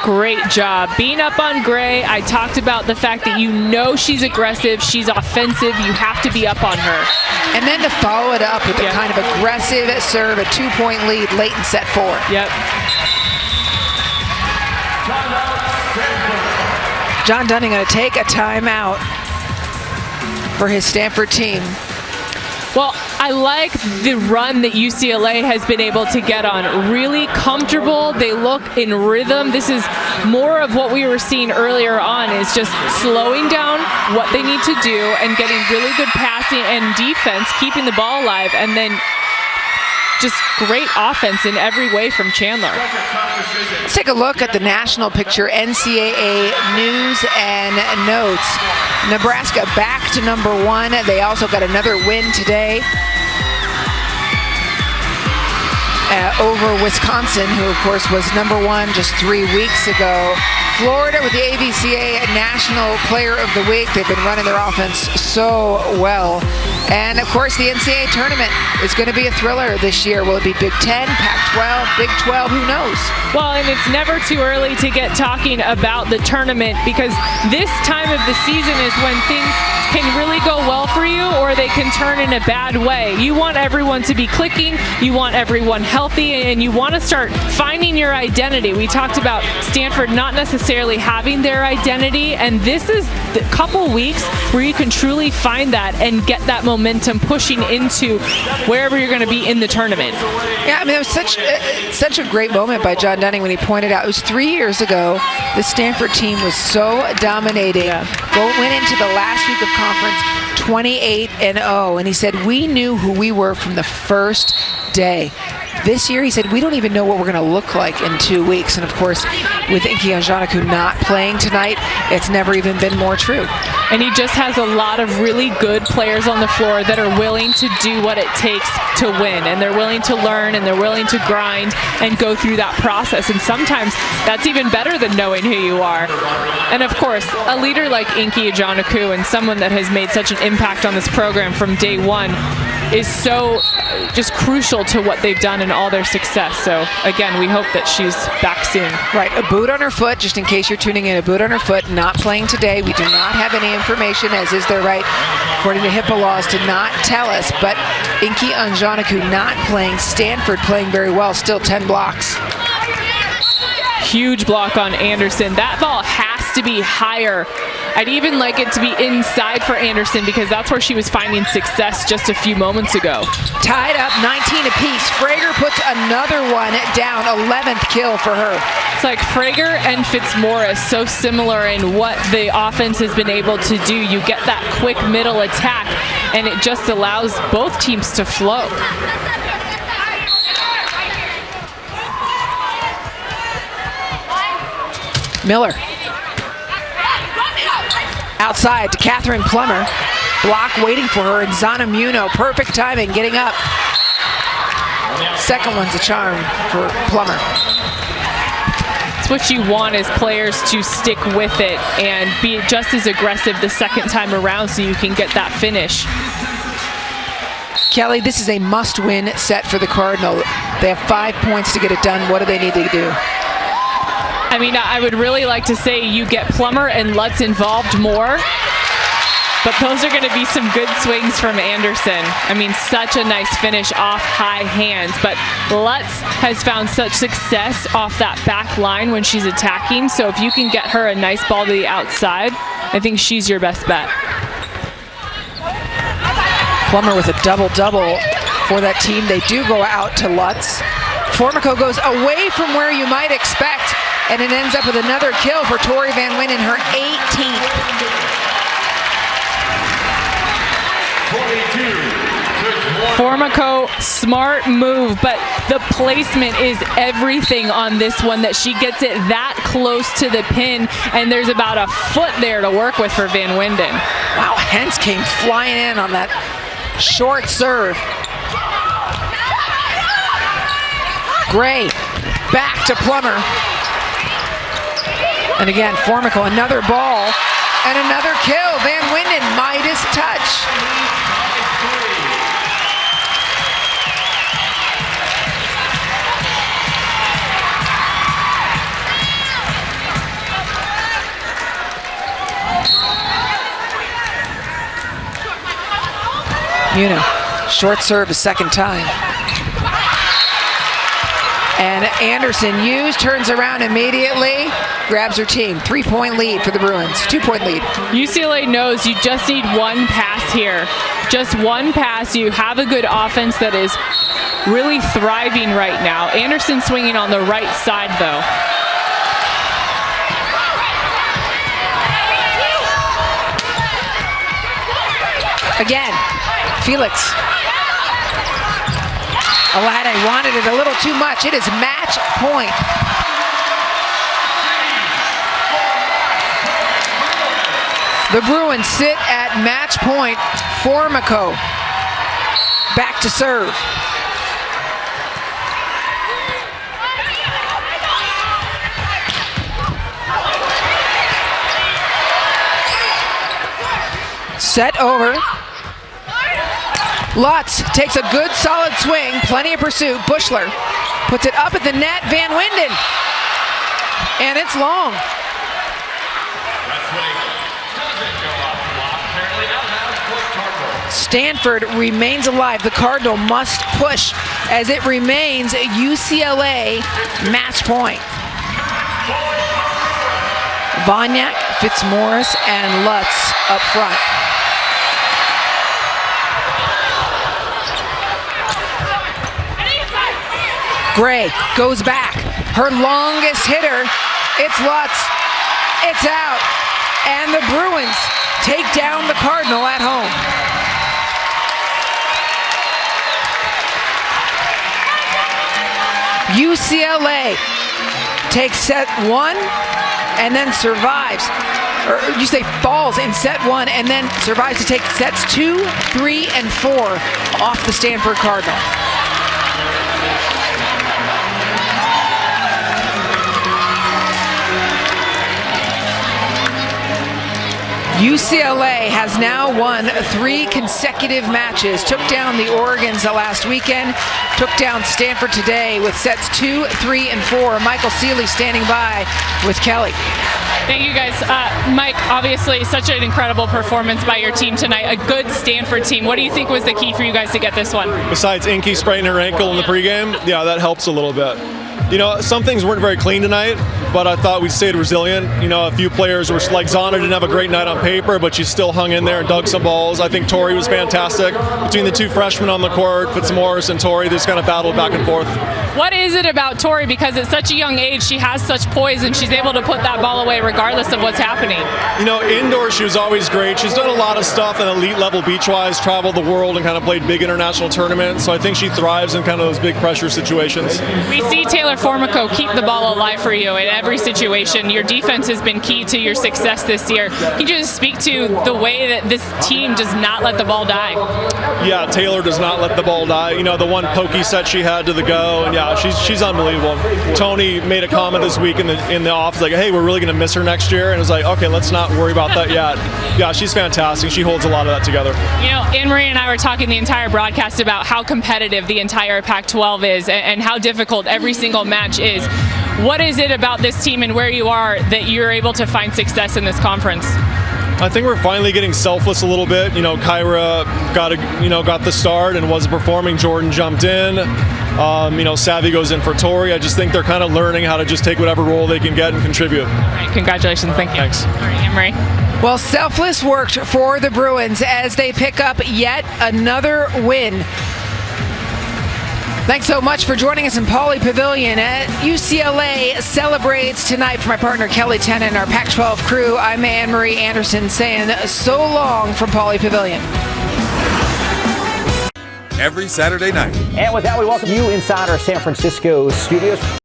Great job. Being up on Gray, I talked about the fact that you know she's aggressive, she's offensive, you have to be up on her. And then to follow it up with a kind of aggressive serve, a 2-point lead late in set 4. Yep. John Dunning going to take a timeout for his Stanford team. Well, I like the run that UCLA has been able to get on. Really comfortable. They look in rhythm. This is more of what we were seeing earlier on, is just slowing down what they need to do and getting really good passing and defense, keeping the ball alive, and then just great offense in every way from Chandler. Let's take a look at the national picture, NCAA news and notes. Nebraska back to number 1. They also got another win today over Wisconsin, who of course was number 1 just 3 weeks ago. Florida with the AVCA National Player of the Week. They've been running their offense so well. And of course the NCAA tournament is going to be a thriller this year. Will it be Big 10, Pac-12, Big 12? Who knows? Well, and it's never too early to get talking about the tournament, because this time of the season is when things can really go well for you, or they can turn in a bad way. You want everyone to be clicking, you want everyone healthy, and you want to start finding your identity. We talked about Stanford not necessarily having their identity, and this is the couple weeks where you can truly find that and get that momentum pushing into wherever you're going to be in the tournament. Yeah, I mean, it was such a great moment by John Dunning when he pointed out it was 3 years ago the Stanford team was so dominating. Went into the last week of conference 28-0, and he said we knew who we were from the first day. This year, he said, we don't even know what we're going to look like in 2 weeks. And of course, with Inky Anjanaku not playing tonight, it's never even been more true. And he just has a lot of really good players on the floor that are willing to do what it takes to win. And they're willing to learn, and they're willing to grind and go through that process. And sometimes that's even better than knowing who you are. And of course, a leader like Inky Anjanaku, and someone that has made such an impact on this program from day one, is so just crucial to what they've done and all their success. So again, we hope that she's back soon. Right, a boot on her foot, just in case you're tuning in, a boot on her foot, not playing today. We do not have any information, as is their right, according to HIPAA laws, to not tell us, but Inky Anjanaku not playing, Stanford playing very well, still 10 blocks. Huge block on Anderson. That ball has to be higher. I'd even like it to be inside for Anderson, because that's where she was finding success just a few moments ago. Tied up 19 apiece. Frager puts another one down, 11th kill for her. It's like Frager and Fitzmaurice, so similar in what the offense has been able to do. You get that quick middle attack, and it just allows both teams to flow. Miller. Outside to Katherine Plummer. Block waiting for her, and Zana Muno, perfect timing, getting up. Second one's a charm for Plummer. It's what you want as players, to stick with it and be just as aggressive the second time around so you can get that finish. Kelly, this is a must-win set for the Cardinal. They have 5 points to get it done. What do they need to do? I mean, I would really like to say you get Plummer and Lutz involved more, but those are going to be some good swings from Anderson. I mean, such a nice finish off high hands, but Lutz has found such success off that back line when she's attacking, so if you can get her a nice ball to the outside, I think she's your best bet. Plummer with a double-double for that team. They do go out to Lutz. Formico goes away from where you might expect, and it ends up with another kill for Tori Van Wyn in her 18th. Formico, smart move, but the placement is everything on this one, that she gets it that close to the pin, and there's about a foot there to work with for Van Winden. Wow, Hens came flying in on that short serve. Gray back to Plummer. And again, Formico, another ball and another kill. Van Winden, Midas touch. Short serve a second time. And Anderson Hughes turns around immediately, grabs her team. 3-point lead for the Bruins, 2-point lead. UCLA knows you just need one pass here. Just one pass. You have a good offense that is really thriving right now. Anderson swinging on the right side, though. Again, Felix. Alade wanted it a little too much. It is match point. The Bruins sit at match point. Formico back to serve. Set over. Lutz takes a good solid swing, plenty of pursuit. Bushler puts it up at the net. Van Winden. And it's long. Stanford remains alive. The Cardinal must push as it remains UCLA match point. Vonyak, Fitzmaurice, and Lutz up front. Gray goes back. Her longest hitter. It's Lutz. It's out. And the Bruins take down the Cardinal at home. UCLA takes set one and then survives. Or you say falls in set one and then survives to take sets 2, 3, and 4 off the Stanford Cardinal. UCLA has now won 3 consecutive matches. Took down the Oregons last weekend. Took down Stanford today with sets 2, 3, and 4. Michael Seeley standing by with Kelly. Thank you, guys. Mike, obviously such an incredible performance by your team tonight. A good Stanford team. What do you think was the key for you guys to get this one? Besides Inky spraining her ankle in the pregame, yeah, that helps a little bit. You know, some things weren't very clean tonight, but I thought we stayed resilient. You know, a few players were like Zana didn't have a great night on paper, but she still hung in there and dug some balls. I think Tori was fantastic. Between the 2 freshmen on the court, Fitzmaurice and Tori, they just kind of battled back and forth. What is it about Tori? Because at such a young age, she has such poise and she's able to put that ball away regardless of what's happening. You know, indoors she was always great. She's done a lot of stuff at elite level beach-wise, traveled the world and kind of played big international tournaments. So I think she thrives in kind of those big pressure situations. We see Taylor Formico keep the ball alive for you in every situation. Your defense has been key to your success this year. Can you just speak to the way that this team does not let the ball die? Yeah, Taylor does not let the ball die. You know, the one pokey set she had to the go, and yeah, she's unbelievable. Tony made a comment this week in the office like, hey, we're really going to miss her next year, and it was like, okay, let's not worry about that yet. Yeah, she's fantastic. She holds a lot of that together. You know, Anne-Marie and I were talking the entire broadcast about how competitive the entire Pac-12 is and how difficult every single match is. What is it about this team and where you are that you're able to find success in this conference? I think we're finally getting selfless a little bit. You know, Kyra got the start and wasn't performing. Jordan jumped in. You know, Savvy goes in for Tori. I just think they're kind of learning how to just take whatever role they can get and contribute. All right, congratulations. Thank you. Thanks. All right, Anne-Marie. Well, selfless worked for the Bruins as they pick up yet another win. Thanks so much for joining us in Pauley Pavilion. UCLA celebrates tonight. For my partner Kelly Tennant, our Pac-12 crew, I'm Anne-Marie Anderson saying so long from Pauley Pavilion. every Saturday night. And with that, we welcome you inside our San Francisco studios.